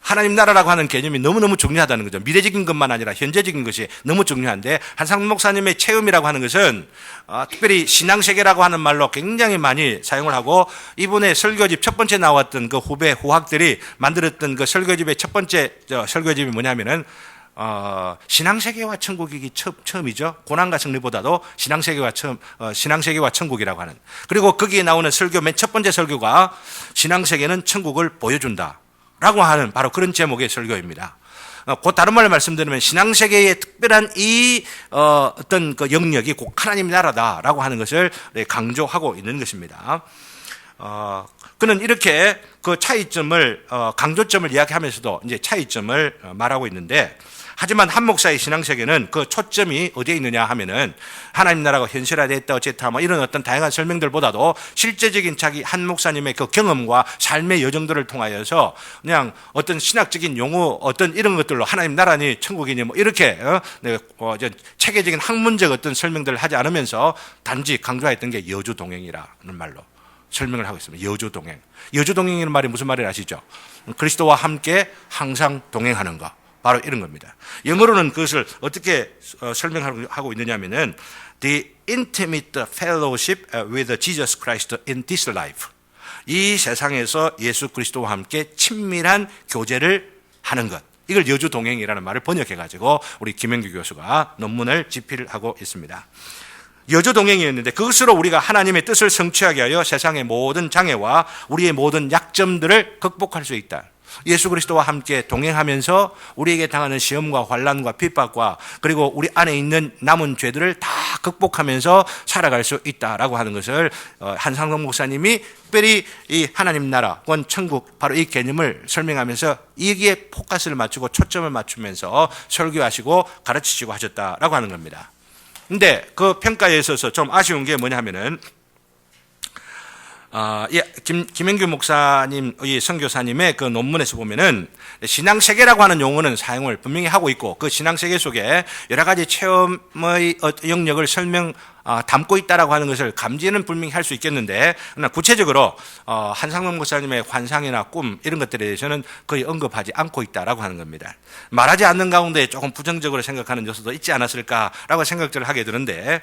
하나님 나라라고 하는 개념이 너무너무 중요하다는 거죠. 미래적인 것만 아니라 현재적인 것이 너무 중요한데 한상돈 목사님의 체험이라고 하는 것은 특별히 신앙세계라고 하는 말로 굉장히 많이 사용을 하고 이분의 설교집 첫 번째 나왔던 그 후학들이 만들었던 그 설교집의 첫 번째 설교집이 뭐냐면은 신앙세계와 천국이 처음이죠. 고난과 승리보다도 신앙세계와 천국이라고 하는. 그리고 거기에 나오는 설교 맨 첫 번째 설교가 신앙세계는 천국을 보여준다. 라고 하는 바로 그런 제목의 설교입니다. 곧 다른 말로 말씀드리면 신앙세계의 특별한 이 어떤 그 영역이 꼭 하나님 나라다라고 하는 것을 강조하고 있는 것입니다. 그는 이렇게 그 차이점을 강조점을 이야기하면서도 이제 차이점을 말하고 있는데 하지만 한 목사의 신앙세계는 그 초점이 어디에 있느냐 하면은 하나님 나라가 현실화됐다 어쨌다 뭐 이런 어떤 다양한 설명들보다도 실제적인 자기 한 목사님의 그 경험과 삶의 여정들을 통하여서 그냥 어떤 신학적인 용어 어떤 이런 것들로 하나님 나라니 천국이니 뭐 이렇게 체계적인 학문적 어떤 설명들을 하지 않으면서 단지 강조했던 게 여주동행이라는 말로 설명을 하고 있습니다. 여주동행. 여주동행이라는 말이 무슨 말인지 아시죠? 그리스도와 함께 항상 동행하는 것. 바로 이런 겁니다. 영어로는 그것을 어떻게 설명하고 있느냐면은 The intimate fellowship with Jesus Christ in this life. 이 세상에서 예수 그리스도와 함께 친밀한 교제를 하는 것. 이걸 여주동행이라는 말을 번역해가지고 우리 김현규 교수가 논문을 집필하고 있습니다. 여주동행이었는데 그것으로 우리가 하나님의 뜻을 성취하게 하여 세상의 모든 장애와 우리의 모든 약점들을 극복할 수 있다. 예수 그리스도와 함께 동행하면서 우리에게 당하는 시험과 환난과 핍박과 그리고 우리 안에 있는 남은 죄들을 다 극복하면서 살아갈 수 있다라고 하는 것을 한상돈 목사님이 특별히 이 하나님 나라, 원 천국 바로 이 개념을 설명하면서 여기에 포커스를 맞추고 초점을 맞추면서 설교하시고 가르치시고 하셨다라고 하는 겁니다. 근데 그 평가에 있어서 좀 아쉬운 게 뭐냐면은 김현규 목사님, 이 선교사님의 그 논문에서 보면은 신앙세계라고 하는 용어는 사용을 분명히 하고 있고 그 신앙세계 속에 여러 가지 체험의 영역을 담고 있다라고 하는 것을 감지는 분명히 할 수 있겠는데 구체적으로 한상돈 목사님의 환상이나 꿈 이런 것들에 대해서는 거의 언급하지 않고 있다라고 하는 겁니다. 말하지 않는 가운데 조금 부정적으로 생각하는 요소도 있지 않았을까라고 생각들을 하게 되는데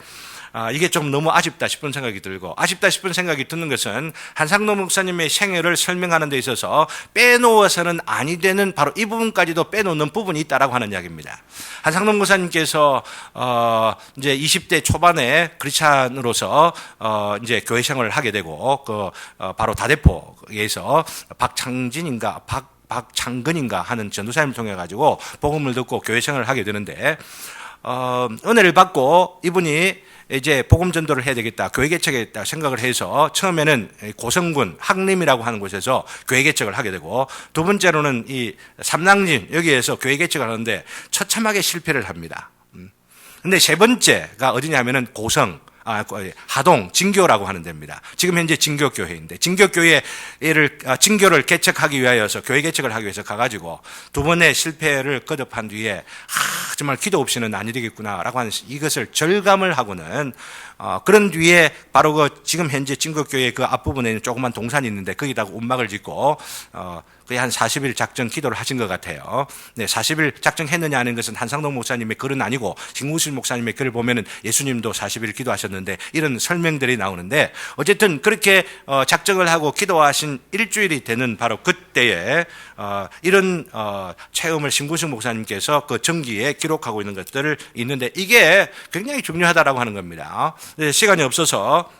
이게 좀 너무 아쉽다 싶은 생각이 들고 아쉽다 싶은 생각이 드는 것은 한상돈 목사님의 생애를 설명하는 데 있어서 빼놓아서는 아니 되는 바로 이 부분까지도 빼놓는 부분이 있다라고 하는 이야기입니다. 한상돈 목사님께서 이제 20대 초반에 크리스찬으로서 이제 교회 생활을 하게 되고 바로 다대포에서 박창근인가 하는 전도사님을 통해 가지고 복음을 듣고 교회 생활을 하게 되는데 은혜를 받고 이분이 이제 복음 전도를 해야 되겠다, 교회 개척해야겠다 생각을 해서 처음에는 고성군 학림이라고 하는 곳에서 교회 개척을 하게 되고, 두 번째로는 이 삼랑진 여기에서 교회 개척을 하는데 처참하게 실패를 합니다. 근데 세 번째가 어디냐면은 하동 진교라고 하는 데입니다. 지금 현재 진교교회인데, 진교를 개척하기 위하여서, 교회 개척을 하기 위해서 가가지고 두 번의 실패를 거듭한 뒤에 정말 기도 없이는 아니 되겠구나라고 하는 이것을 절감을 하고는 그런 뒤에 바로 지금 현재 진교교회 그 앞부분에 있는 조그만 동산이 있는데 거기다가 움막을 짓고 거의 한 40일 작정 기도를 하신 것 같아요. 네, 40일 작정했느냐 하는 것은 한상동 목사님의 글은 아니고 김구실 목사님의 글을 보면은 예수님도 40일 기도하셨는데 이런 설명들이 나오는데, 어쨌든 그렇게 작정을 하고 기도하신 일주일이 되는 바로 그때에 이런 체험을 신구식 목사님께서 그 전기에 기록하고 있는 것들을 있는데, 이게 굉장히 중요하다라고 하는 겁니다. 시간이 없어서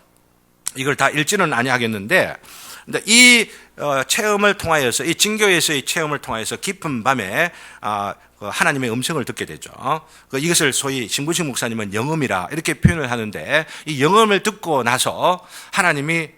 이걸 다 읽지는 아니하겠는데, 이 체험을 통하여서, 이 진교에서의 체험을 통하여서 깊은 밤에 하나님의 음성을 듣게 되죠. 이것을 소위 신구식 목사님은 영음이라 이렇게 표현을 하는데, 이 영음을 듣고 나서 하나님이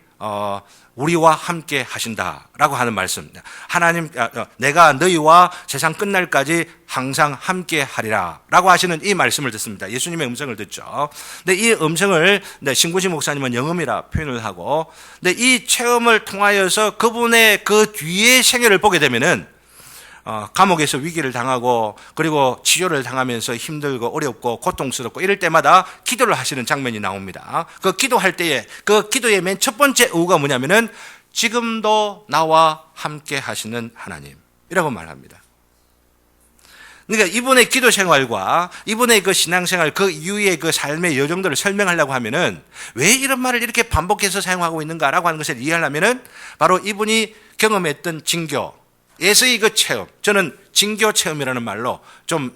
우리와 함께 하신다라고 하는 말씀. 하나님, 내가 너희와 세상 끝날까지 항상 함께 하리라 라고 하시는 이 말씀을 듣습니다. 예수님의 음성을 듣죠. 근데 이 음성을 신구식 목사님은 영음이라 표현을 하고, 근데 이 체험을 통하여서 그분의 그 뒤의 생애를 보게 되면은 감옥에서 위기를 당하고 그리고 치료를 당하면서 힘들고 어렵고 고통스럽고 이럴 때마다 기도를 하시는 장면이 나옵니다. 그 기도할 때에 그 기도의 맨 첫 번째 의구가 뭐냐면은 지금도 나와 함께 하시는 하나님이라고 말합니다. 그러니까 이분의 기도 생활과 이분의 그 신앙생활, 그 이후의 그 삶의 여정들을 설명하려고 하면은 왜 이런 말을 이렇게 반복해서 사용하고 있는가라고 하는 것을 이해하려면은 바로 이분이 경험했던 진교, 에서의 그 체험, 저는 진교 체험이라는 말로 좀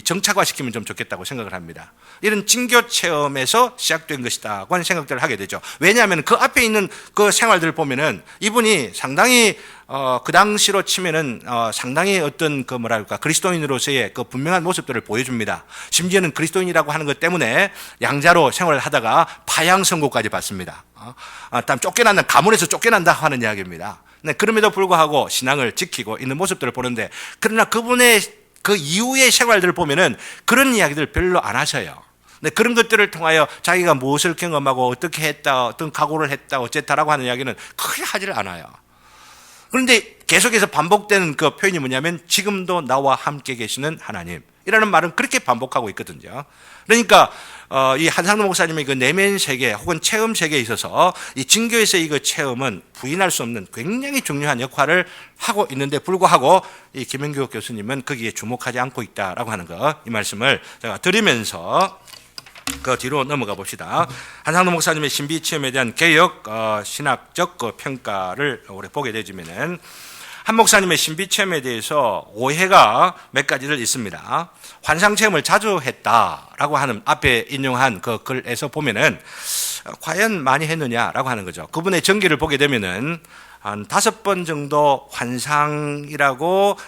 정착화시키면 좀 좋겠다고 생각을 합니다. 이런 진교 체험에서 시작된 것이다고 하는 생각들을 하게 되죠. 왜냐하면 그 앞에 있는 그 생활들을 보면은 이분이 상당히 그 당시로 치면은 상당히 어떤 그리스도인으로서의 그 분명한 모습들을 보여줍니다. 심지어는 그리스도인이라고 하는 것 때문에 양자로 생활을 하다가 파양 선고까지 받습니다. 다음 가문에서 쫓겨난다 하는 이야기입니다. 네, 그럼에도 불구하고 신앙을 지키고 있는 모습들을 보는데, 그러나 그분의 그 이후의 생활들을 보면은 그런 이야기들 별로 안 하셔요. 네, 그런 것들을 통하여 자기가 무엇을 경험하고 어떻게 했다, 어떤 각오를 했다, 어쨌다라고 하는 이야기는 크게 하지를 않아요. 그런데 계속해서 반복되는 그 표현이 뭐냐면 지금도 나와 함께 계시는 하나님이라는 말은 그렇게 반복하고 있거든요. 그러니까 이 한상동 목사님의 그 내면 세계 혹은 체험 세계에 있어서 이 진교에서의 그 체험은 부인할 수 없는 굉장히 중요한 역할을 하고 있는데 불구하고 이 김영규 교수님은 거기에 주목하지 않고 있다라고 하는 이 말씀을 제가 드리면서 그 뒤로 넘어가 봅시다. 한상동 목사님의 신비 체험에 대한 개혁 신학적 그 평가를 우리 보게 되지면은, 한 목사님의 신비 체험에 대해서 오해가 몇 가지를 있습니다. 환상 체험을 자주 했다라고 하는 앞에 인용한 그 글에서 보면은 과연 많이 했느냐라고 하는 거죠. 그분의 전기를 보게 되면은 한 5번 정도 환상이라고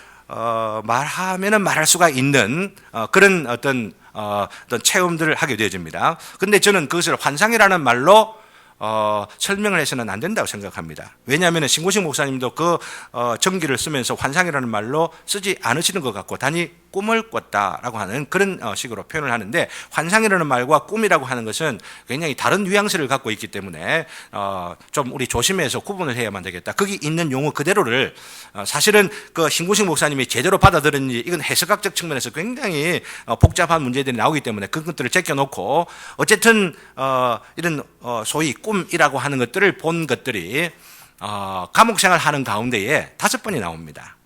말하면은 말할 수가 있는 그런 어떤 체험들을 하게 되어집니다. 근데 저는 그것을 환상이라는 말로 설명을 해서는 안 된다고 생각합니다. 왜냐하면 신구식 목사님도 그 전기를 쓰면서 환상이라는 말로 쓰지 않으시는 것 같고 단지 꿈을 꿨다라고 하는 그런 식으로 표현을 하는데, 환상이라는 말과 꿈이라고 하는 것은 굉장히 다른 뉘앙스를 갖고 있기 때문에 좀 우리 조심해서 구분을 해야만 되겠다. 거기 있는 용어 그대로를 사실은 그 신구식 목사님이 제대로 받아들였는지 이건 해석학적 측면에서 굉장히 복잡한 문제들이 나오기 때문에 그 것들을 제껴놓고 어쨌든 이런 소위 꿈이라고 하는 것들을 본 것들이 감옥생활 하는 가운데에 5번이 나옵니다.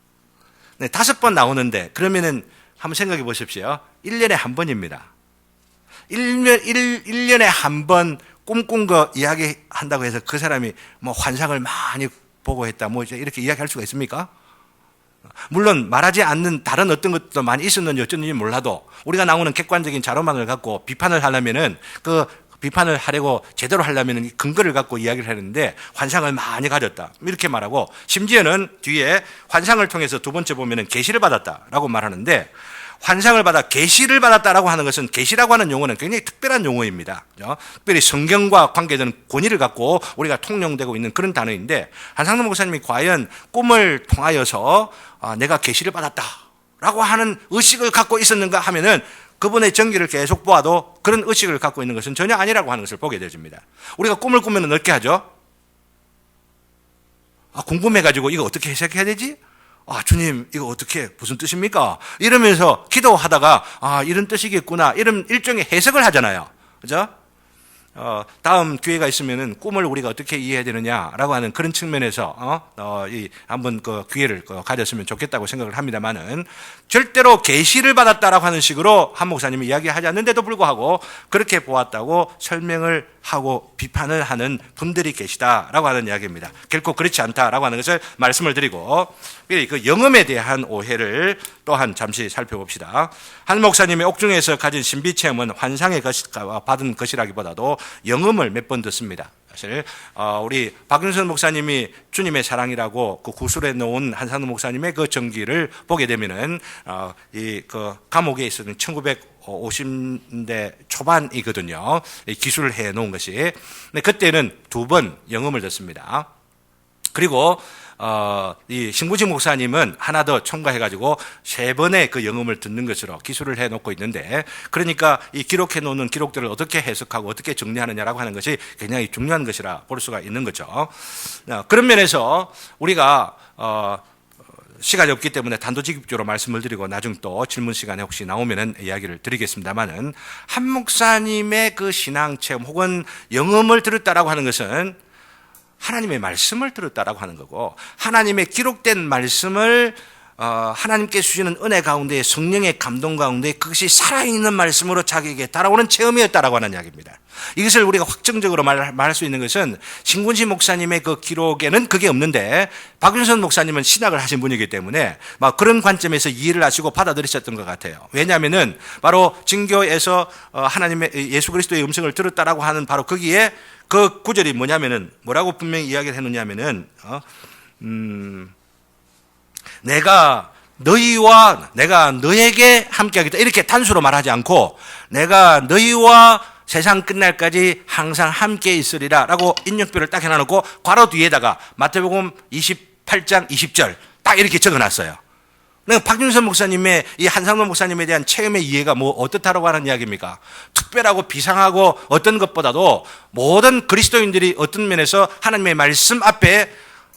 네, 5번 나오는데 그러면은 한번 생각해 보십시오. 1년에 한 번입니다. 1년에 한 번 꿈꾼 거 이야기한다고 해서 그 사람이 뭐 환상을 많이 보고 했다 뭐 이렇게 이야기할 수가 있습니까? 물론 말하지 않는 다른 어떤 것도 많이 있었는지 어쩐지 몰라도 우리가 나오는 객관적인 자료만을 갖고 비판을 하려면은 그 비판을 하려고 제대로 하려면 근거를 갖고 이야기를 하는데 환상을 많이 가졌다 이렇게 말하고, 심지어는 뒤에 환상을 통해서 두 번째 보면은 계시를 받았다라고 말하는데, 환상을 받아 계시를 받았다라고 하는 것은, 계시라고 하는 용어는 굉장히 특별한 용어입니다. 특별히 성경과 관계되는 권위를 갖고 우리가 통용되고 있는 그런 단어인데, 한상동 목사님이 과연 꿈을 통하여서 내가 계시를 받았다라고 하는 의식을 갖고 있었는가 하면은 그분의 전기를 계속 보아도 그런 의식을 갖고 있는 것은 전혀 아니라고 하는 것을 보게 되집니다. 우리가 꿈을 꾸면 어떻게 하죠? 궁금해가지고 이거 어떻게 해석해야 되지? 주님, 이거 어떻게, 무슨 뜻입니까? 이러면서 기도하다가, 이런 뜻이겠구나. 이런 일종의 해석을 하잖아요. 그죠? 다음 기회가 있으면은 꿈을 우리가 어떻게 이해해야 되느냐라고 하는 그런 측면에서, 한번 그 기회를 가졌으면 좋겠다고 생각을 합니다만은, 절대로 계시를 받았다라고 하는 식으로 한 목사님이 이야기하지 않는데도 불구하고 그렇게 보았다고 설명을 하고 비판을 하는 분들이 계시다라고 하는 이야기입니다. 결코 그렇지 않다라고 하는 것을 말씀을 드리고, 그 영음에 대한 오해를 또한 잠시 살펴봅시다. 한 목사님의 옥중에서 가진 신비 체험은 환상에 받은 것이라기보다도 영음을 몇 번 듣습니다. 사실 우리 박윤선 목사님이 주님의 사랑이라고 그 구술해 놓은 한상동 목사님의 그 전기를 보게 되면은 이 그 감옥에 있었던 1950년대 초반이거든요. 기술을 해 놓은 것이. 근데 그때는 2번 영음을 듣습니다. 그리고 이 신구지 목사님은 하나 더 첨가해가지고 3번의 그 영음을 듣는 것으로 기술을 해놓고 있는데, 그러니까 이 기록해 놓는 기록들을 어떻게 해석하고 어떻게 정리하느냐라고 하는 것이 굉장히 중요한 것이라 볼 수가 있는 거죠. 그런 면에서 우리가 시간이 없기 때문에 단도직입적으로 말씀을 드리고 나중 또 질문 시간에 혹시 나오면은 이야기를 드리겠습니다만은, 한 목사님의 그 신앙 체험 혹은 영음을 들었다라고 하는 것은 하나님의 말씀을 들었다라고 하는 거고, 하나님의 기록된 말씀을 하나님께 주시는 은혜 가운데, 성령의 감동 가운데 그것이 살아있는 말씀으로 자기에게 따라오는 체험이었다라고 하는 이야기입니다. 이것을 우리가 확정적으로 말할 수 있는 것은, 신군시 목사님의 그 기록에는 그게 없는데 박윤선 목사님은 신학을 하신 분이기 때문에 막 그런 관점에서 이해를 하시고 받아들이셨던 것 같아요. 왜냐하면은 바로 증교에서 하나님의 예수 그리스도의 음성을 들었다라고 하는 바로 거기에 그 구절이 뭐냐면은, 뭐라고 분명히 이야기를 해놓냐면은, 내가 너에게 함께하겠다, 이렇게 단수로 말하지 않고 내가 너희와 세상 끝날까지 항상 함께 있으리라 라고 인력표를 딱 해놔놓고 괄호 뒤에다가 마태복음 28장 20절 딱 이렇게 적어놨어요. 박윤선 목사님의 이 한상동 목사님에 대한 체험의 이해가 뭐 어떻다라고 하는 이야기입니까? 특별하고 비상하고 어떤 것보다도 모든 그리스도인들이 어떤 면에서 하나님의 말씀 앞에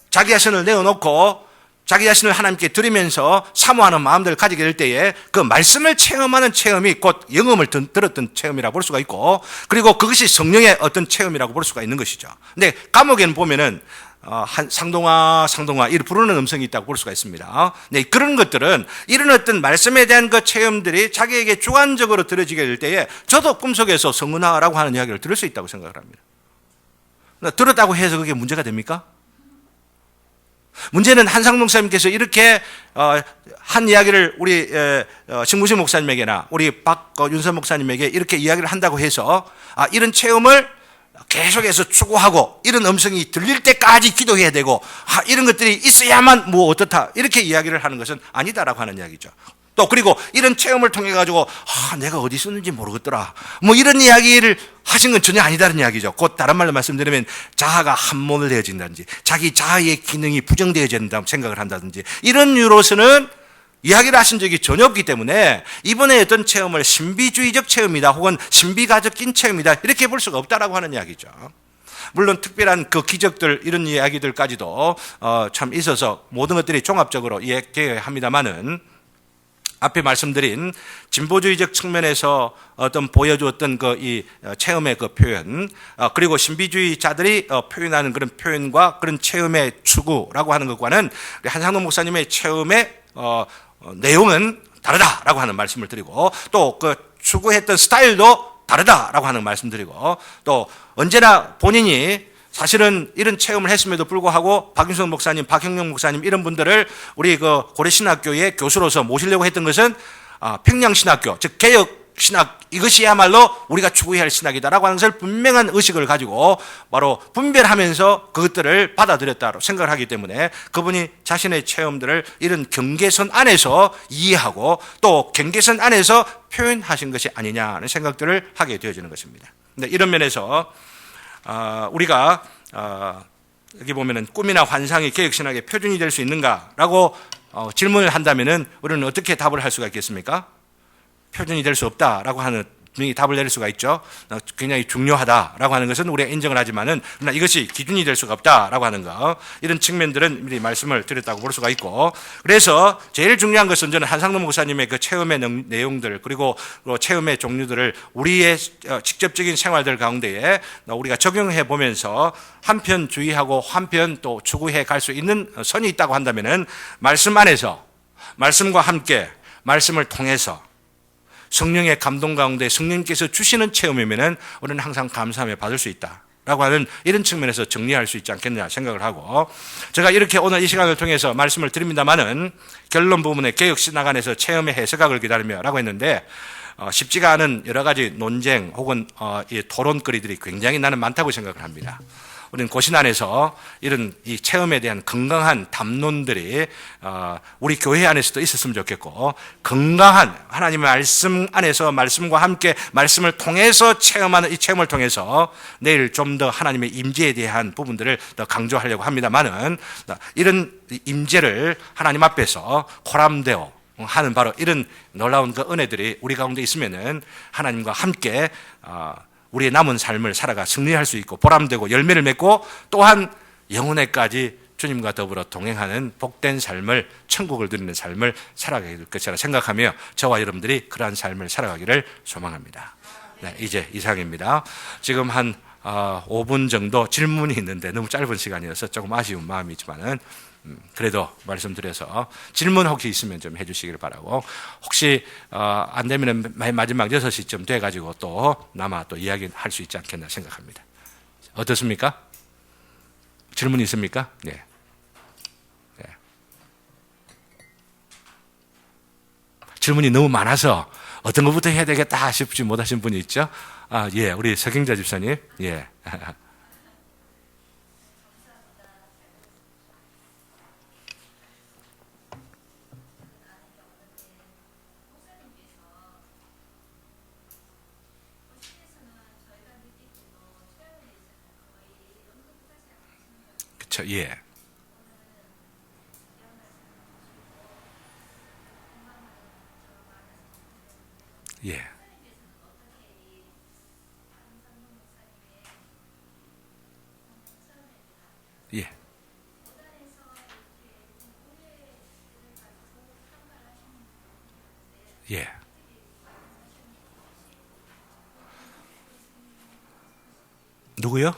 자기 자신을 내어놓고 자기 자신을 하나님께 드리면서 사모하는 마음들을 가지게 될 때에 그 말씀을 체험하는 체험이 곧 영음을 들었던 체험이라고 볼 수가 있고, 그리고 그것이 성령의 어떤 체험이라고 볼 수가 있는 것이죠. 근데 감옥에는 보면은 상동아 이를 부르는 음성이 있다고 볼 수가 있습니다. 네, 그런 것들은 이런 어떤 말씀에 대한 그 체험들이 자기에게 주관적으로 들어지게 될 때에 저도 꿈속에서 성은아라고 하는 이야기를 들을 수 있다고 생각을 합니다. 들었다고 해서 그게 문제가 됩니까? 문제는 한상동 목사님께서 이렇게 한 이야기를 우리 신구시 목사님에게나 우리 박윤선 목사님에게 이렇게 이야기를 한다고 해서 이런 체험을 계속해서 추구하고 이런 음성이 들릴 때까지 기도해야 되고 이런 것들이 있어야만 뭐 어떻다 이렇게 이야기를 하는 것은 아니다라고 하는 이야기죠. 또 그리고 이런 체험을 통해 가지고 내가 어디 있었는지 모르겠더라 뭐 이런 이야기를 하신 건 전혀 아니다는 이야기죠. 곧 다른 말로 말씀드리면 자아가 함몰 되어진다든지 자기 자아의 기능이 부정되어진다고 생각을 한다든지 이런 이유로서는 이야기를 하신 적이 전혀 없기 때문에 이번에 어떤 체험을 신비주의적 체험이다 혹은 신비가적인 체험이다 이렇게 볼 수가 없다라고 하는 이야기죠. 물론 특별한 그 기적들 이런 이야기들까지도 참 있어서 모든 것들이 종합적으로 이해해야 합니다만은 앞에 말씀드린 진보주의적 측면에서 어떤 보여주었던 그 이 체험의 그 표현, 그리고 신비주의자들이 표현하는 그런 표현과 그런 체험의 추구라고 하는 것과는 한상동 목사님의 체험의 내용은 다르다라고 하는 말씀을 드리고, 또 그 추구했던 스타일도 다르다라고 하는 말씀드리고, 또 언제나 본인이 사실은 이런 체험을 했음에도 불구하고 박윤선 목사님, 박형영 목사님 이런 분들을 우리 그 고려신학교의 교수로서 모시려고 했던 것은 평양신학교, 즉 개혁 신학, 이것이야말로 우리가 추구해야 할 신학이다라고 하는 것을 분명한 의식을 가지고 바로 분별하면서 그것들을 받아들였다고 생각을 하기 때문에 그분이 자신의 체험들을 이런 경계선 안에서 이해하고 또 경계선 안에서 표현하신 것이 아니냐는 생각들을 하게 되어지는 것입니다. 근데 이런 면에서 우리가 여기 보면은 꿈이나 환상이 개혁신학의 표준이 될 수 있는가라고 질문을 한다면은 우리는 어떻게 답을 할 수가 있겠습니까? 표준이 될 수 없다라고 하는 분명히 답을 내릴 수가 있죠. 굉장히 중요하다라고 하는 것은 우리가 인정을 하지만은 그러나 이것이 기준이 될 수가 없다라고 하는 거, 이런 측면들은 미리 말씀을 드렸다고 볼 수가 있고, 그래서 제일 중요한 것은 저는 한상동 목사님의 그 체험의 내용들 그리고 체험의 종류들을 우리의 직접적인 생활들 가운데에 우리가 적용해 보면서 한편 주의하고 한편 또 추구해 갈 수 있는 선이 있다고 한다면은 말씀 안에서 말씀과 함께 말씀을 통해서 성령의 감동 가운데 성령께서 주시는 체험이면은 우리는 항상 감사하며 받을 수 있다라고 하는 이런 측면에서 정리할 수 있지 않겠냐 생각을 하고, 제가 이렇게 오늘 이 시간을 통해서 말씀을 드립니다만은 결론 부분에 개혁신학 안에서 체험의 해석학을 기다리며라고 했는데 쉽지가 않은 여러 가지 논쟁 혹은 이 토론거리들이 굉장히 나는 많다고 생각을 합니다. 우리는 고신 안에서 이런 이 체험에 대한 건강한 담론들이 우리 교회 안에서도 있었으면 좋겠고, 건강한 하나님의 말씀 안에서 말씀과 함께 말씀을 통해서 체험하는 이 체험을 통해서 내일 좀 더 하나님의 임재에 대한 부분들을 더 강조하려고 합니다만은, 이런 임재를 하나님 앞에서 코람되어 하는 바로 이런 놀라운 그 은혜들이 우리 가운데 있으면은 하나님과 함께 우리의 남은 삶을 살아가 승리할 수 있고 보람되고 열매를 맺고 또한 영혼에까지 주님과 더불어 동행하는 복된 삶을, 천국을 누리는 삶을 살아가게 될 것이라 생각하며 저와 여러분들이 그러한 삶을 살아가기를 소망합니다. 네, 이제 이상입니다. 지금 한 5분 정도 질문이 있는데 너무 짧은 시간이어서 조금 아쉬운 마음이지만은 그래도 말씀드려서 질문 혹시 있으면 좀 해주시길 바라고, 혹시 안 되면 마지막 6시쯤 돼가지고 또 남아 또 이야기할 수 있지 않겠나 생각합니다. 어떻습니까? 질문 있습니까? 네. 네. 질문이 너무 많아서 어떤 것부터 해야 되겠다 싶지 못하신 분이 있죠? 예, 우리 석경자 집사님. 예. 그렇죠. 예. 예. 예. 예. 누구요?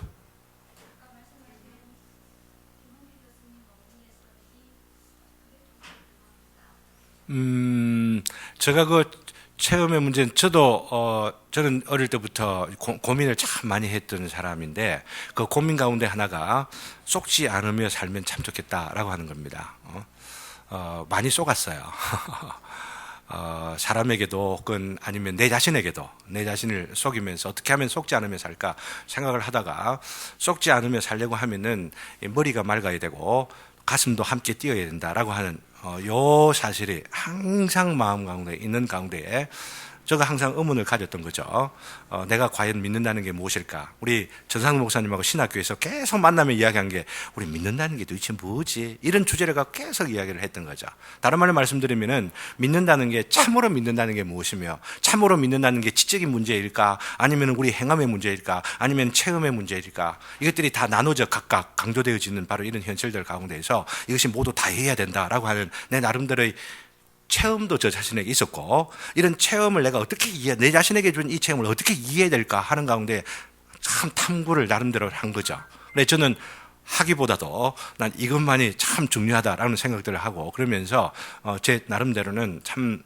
제가 그 체험의 문제는 저는 어릴 때부터 고민을 참 많이 했던 사람인데, 그 고민 가운데 하나가 속지 않으며 살면 참 좋겠다라고 하는 겁니다. 많이 속았어요. 사람에게도 혹은 아니면 내 자신에게도 내 자신을 속이면서 어떻게 하면 속지 않으며 살까 생각을 하다가, 속지 않으며 살려고 하면은 머리가 맑아야 되고 가슴도 함께 뛰어야 된다라고 하는 요 사실이 항상 마음 가운데 있는 가운데에 제가 항상 의문을 가졌던 거죠. 내가 과연 믿는다는 게 무엇일까? 우리 전상훈 목사님하고 신학교에서 계속 만나면 이야기한 게, 우리 믿는다는 게 도대체 뭐지? 이런 주제를 갖고 계속 이야기를 했던 거죠. 다른 말로 말씀드리면은 믿는다는 게, 참으로 믿는다는 게 무엇이며, 참으로 믿는다는 게 지적인 문제일까? 아니면 우리 행함의 문제일까? 아니면 체험의 문제일까? 이것들이 다 나눠져 각각 강조되어지는 바로 이런 현실들 가운데에서 이것이 모두 다 해야 된다라고 하는 내 나름대로의 체험도 저 자신에게 있었고, 이런 체험을 내가 어떻게 내 자신에게 준 이 체험을 어떻게 이해해야 될까 하는 가운데 참 탐구를 나름대로 한 거죠. 그래서 저는 하기보다도 난 이것만이 참 중요하다라는 생각들을 하고, 그러면서 제 나름대로는 참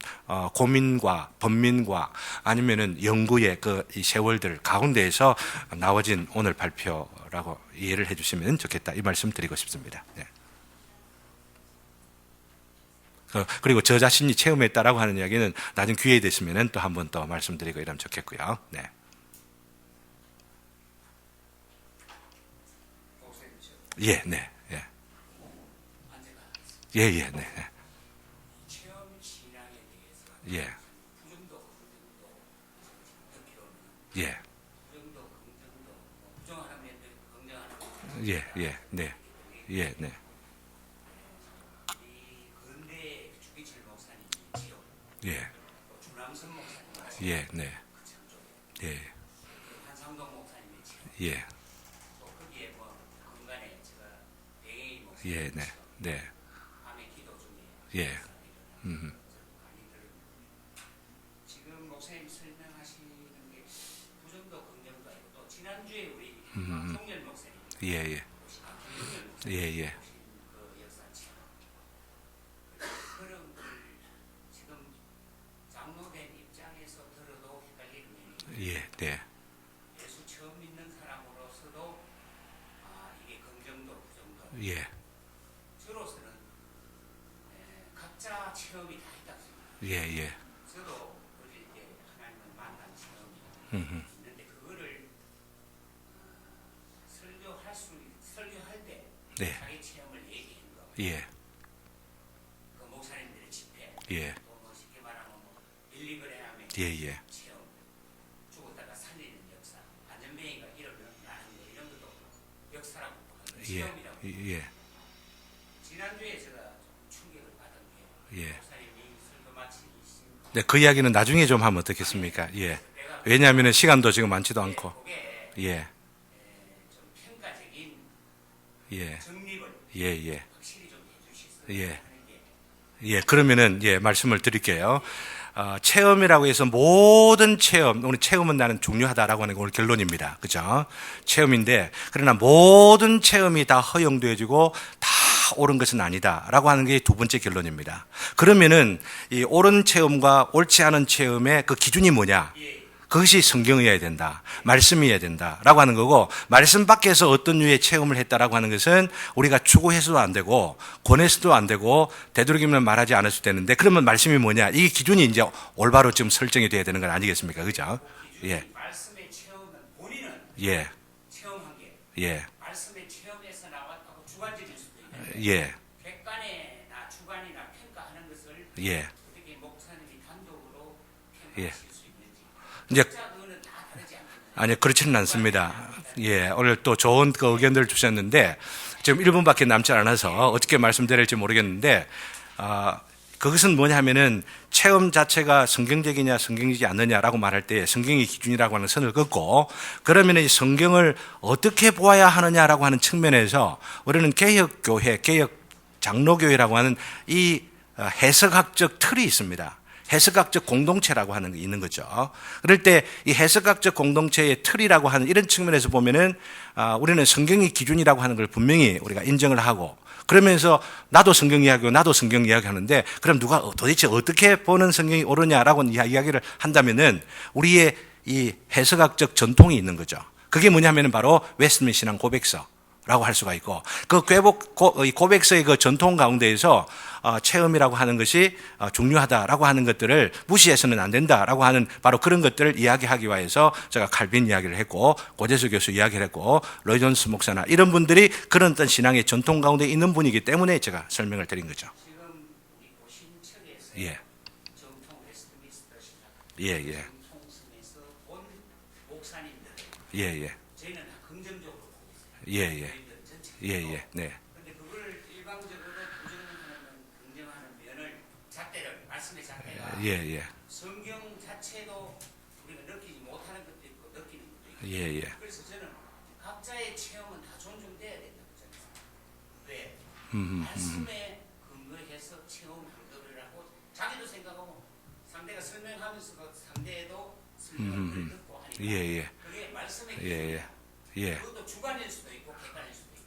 고민과 번민과 아니면은 연구의 이 세월들 가운데에서 나와진 오늘 발표라고 이해를 해주시면 좋겠다, 이 말씀 드리고 싶습니다. 네. 그리고 저 자신이 체험했다라고 하는 이야기는 나중 기회 되시면은 또 한 번 더 말씀드리고 이러면 좋겠고요. 네. 예, 네, 예. 예, 예, 네. 예. 예. 예, 예, 네. 예, 네. 예. 예, 네. 예. 예. 예, 네. 네. 예. 지금 목사님 설명하시는 게 부정도 긍정도 아니고 또 지난주에 우리 송열 목사님 예, 예. 예, 예. 그 역사처럼 그런 걸 지금 장로된 입장에서 들어도 헷갈리는 면이 예, 네. 예수 처음 믿는 사람으로서도 이게 긍정도 부정도 예. 저로서는 각자 체험이 다 있다고 생각합니다. 예, 예. 저도 어릴 때 하나님을 만난 체험이 있는데 그거를 설교할 때 네. 자기 체험을 얘기한 거, 예. 그 목사님들의 집회, 예. 또 뭐 쉽게 말하면 뭐 빌리그레함의 예, 예. 체험, 죽었다가 살리는 역사, 안전뱅이가 일어나는 거 이런 것도 역사라고 보는 예. 체험이라고. 예. 지난주에 제가 좀 충격을 받은 게 예. 목사님이 설교 마치신 네, 그 이야기는 나중에 좀 하면 어떻겠습니까? 예. 왜냐하면 시간도 지금 많지도 않고. 그게 예. 좀 평가적인 예. 정립을 예, 예. 확실히 좀 해주셨어요. 예. 하는 게 예, 그러면은, 예, 말씀을 드릴게요. 체험이라고 해서 모든 체험, 오늘 체험은 나는 중요하다라고 하는 게 오늘 결론입니다. 그죠? 체험인데, 그러나 모든 체험이 다 허용되어지고 다 옳은 것은 아니다라고 하는 게 두 번째 결론입니다. 그러면은 이 옳은 체험과 옳지 않은 체험의 그 기준이 뭐냐? 그것이 성경이어야 된다. 말씀이어야 된다라고 하는 거고, 말씀 밖에서 어떤 류의 체험을 했다라고 하는 것은 우리가 추구해서도 안 되고 권해서도 안 되고 되도록이면 말하지 않았을 되는데, 그러면 말씀이 뭐냐? 이 기준이 이제 올바로 좀 설정이 돼야 되는 건 아니겠습니까? 그죠? 예. 말씀의 체험은 본인은 예. 체험한 게 예. 말씀의 체험에서 나왔다고 주관적일 수도 있는데 예. 객관이나 주관이나 평가하는 것을 예. 어떻게 목사님이 단독으로 예. 평가하실 수 있는지 이제 각자 그거는 다 다르지 않겠나요? 아니, 그렇지는 않습니다. 예, 오늘 또 좋은 그 의견들을 주셨는데, 지금 1분밖에 남지 않아서 어떻게 말씀드릴지 모르겠는데, 그것은 뭐냐 하면은 체험 자체가 성경적이냐 성경이지 않느냐라고 말할 때 성경이 기준이라고 하는 선을 긋고, 그러면 이 성경을 어떻게 보아야 하느냐라고 하는 측면에서 우리는 개혁교회, 개혁 장로교회라고 하는 이 해석학적 틀이 있습니다. 해석학적 공동체라고 하는 게 있는 거죠. 그럴 때 이 해석학적 공동체의 틀이라고 하는 이런 측면에서 보면은 우리는 성경이 기준이라고 하는 걸 분명히 우리가 인정을 하고, 그러면서 나도 성경 이야기하고 나도 성경 이야기 하는데, 그럼 누가 도대체 어떻게 보는 성경이 옳으냐라고 이야기를 한다면은 우리의 이 해석학적 전통이 있는 거죠. 그게 뭐냐면은 바로 웨스트민스터 신앙 고백서라고 할 수가 있고, 그 고백서의 그 전통 가운데에서 체험이라고 하는 것이 중요하다라고 하는 것들을 무시해서는 안 된다라고 하는 바로 그런 것들을 이야기하기 위해서 제가 칼빈 이야기를 했고, 고재수 교수 이야기를 했고, 로이 존스 목사나 이런 분들이 그런 어떤 신앙의 전통 가운데 있는 분이기 때문에 제가 설명을 드린 거죠. 지금 이 보신 책에서 예. 정통 웨스트민스터 신학 예, 예. 정통성에서 본 목사님들 예, 예. 저희는 다 긍정적으로 보고 있어요. 예, 예. 저희들 전체. 예, 예. 네. 근데 그걸 일방적으로 긍정하는 면을 잣대를 말씀의 잣대가 예, 예. 성경 자체도 우리가 느끼지 못하는 것도 있고 느끼는 것도 있고. 예, 예. 그래서 저는 각자의 체험은 다 존중돼야 된다고 생각합니다. 왜? 말씀에 근거해서 체험한 거라고 자기도 생각하고 상대가 설명하면서 그 상대도 설명을 듣고 하니까 예, 예. 그게 말씀의 예, 예. 예. 그것도 주관일 수도 있고 객관일 수도 있다.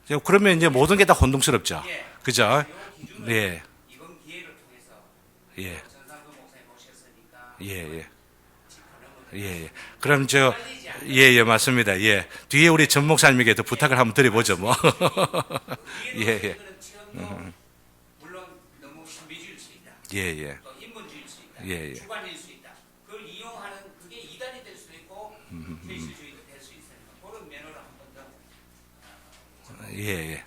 지금 그러면 이제 모든 게 다 혼동스럽죠. 예. 그죠? 이 기준을 예. 이번 기회를 통해서 예. 전상도 목사님 모셨으니까 예, 예. 짚어넘어 예, 예. 그럼 예, 예, 맞습니다. 예. 뒤에 우리 전 목사님에게도 부탁을 한번 드려보죠, 뭐. 예, 예. 체험도 물론 너무 신비주의 예, 예. 또 인본주의일 수 있다. 예, 예. 주관일 수 있다. 그걸 이용하는 그게 이단이 될 수도 있고 현실주의도 될 수 있으니까 그런 면으로 한번 더 예, 예.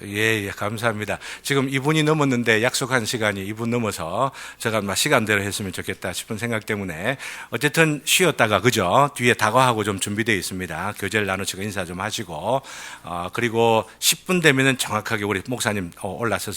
예, 예, 감사합니다. 지금 2분이 넘었는데 약속한 시간이 2분 넘어서 제가 막 시간대로 했으면 좋겠다 싶은 생각 때문에 어쨌든 쉬었다가 그죠? 뒤에 다과하고 좀 준비되어 있습니다. 교제를 나누시고 인사 좀 하시고 그리고 10분 되면은 정확하게 우리 목사님 올라서서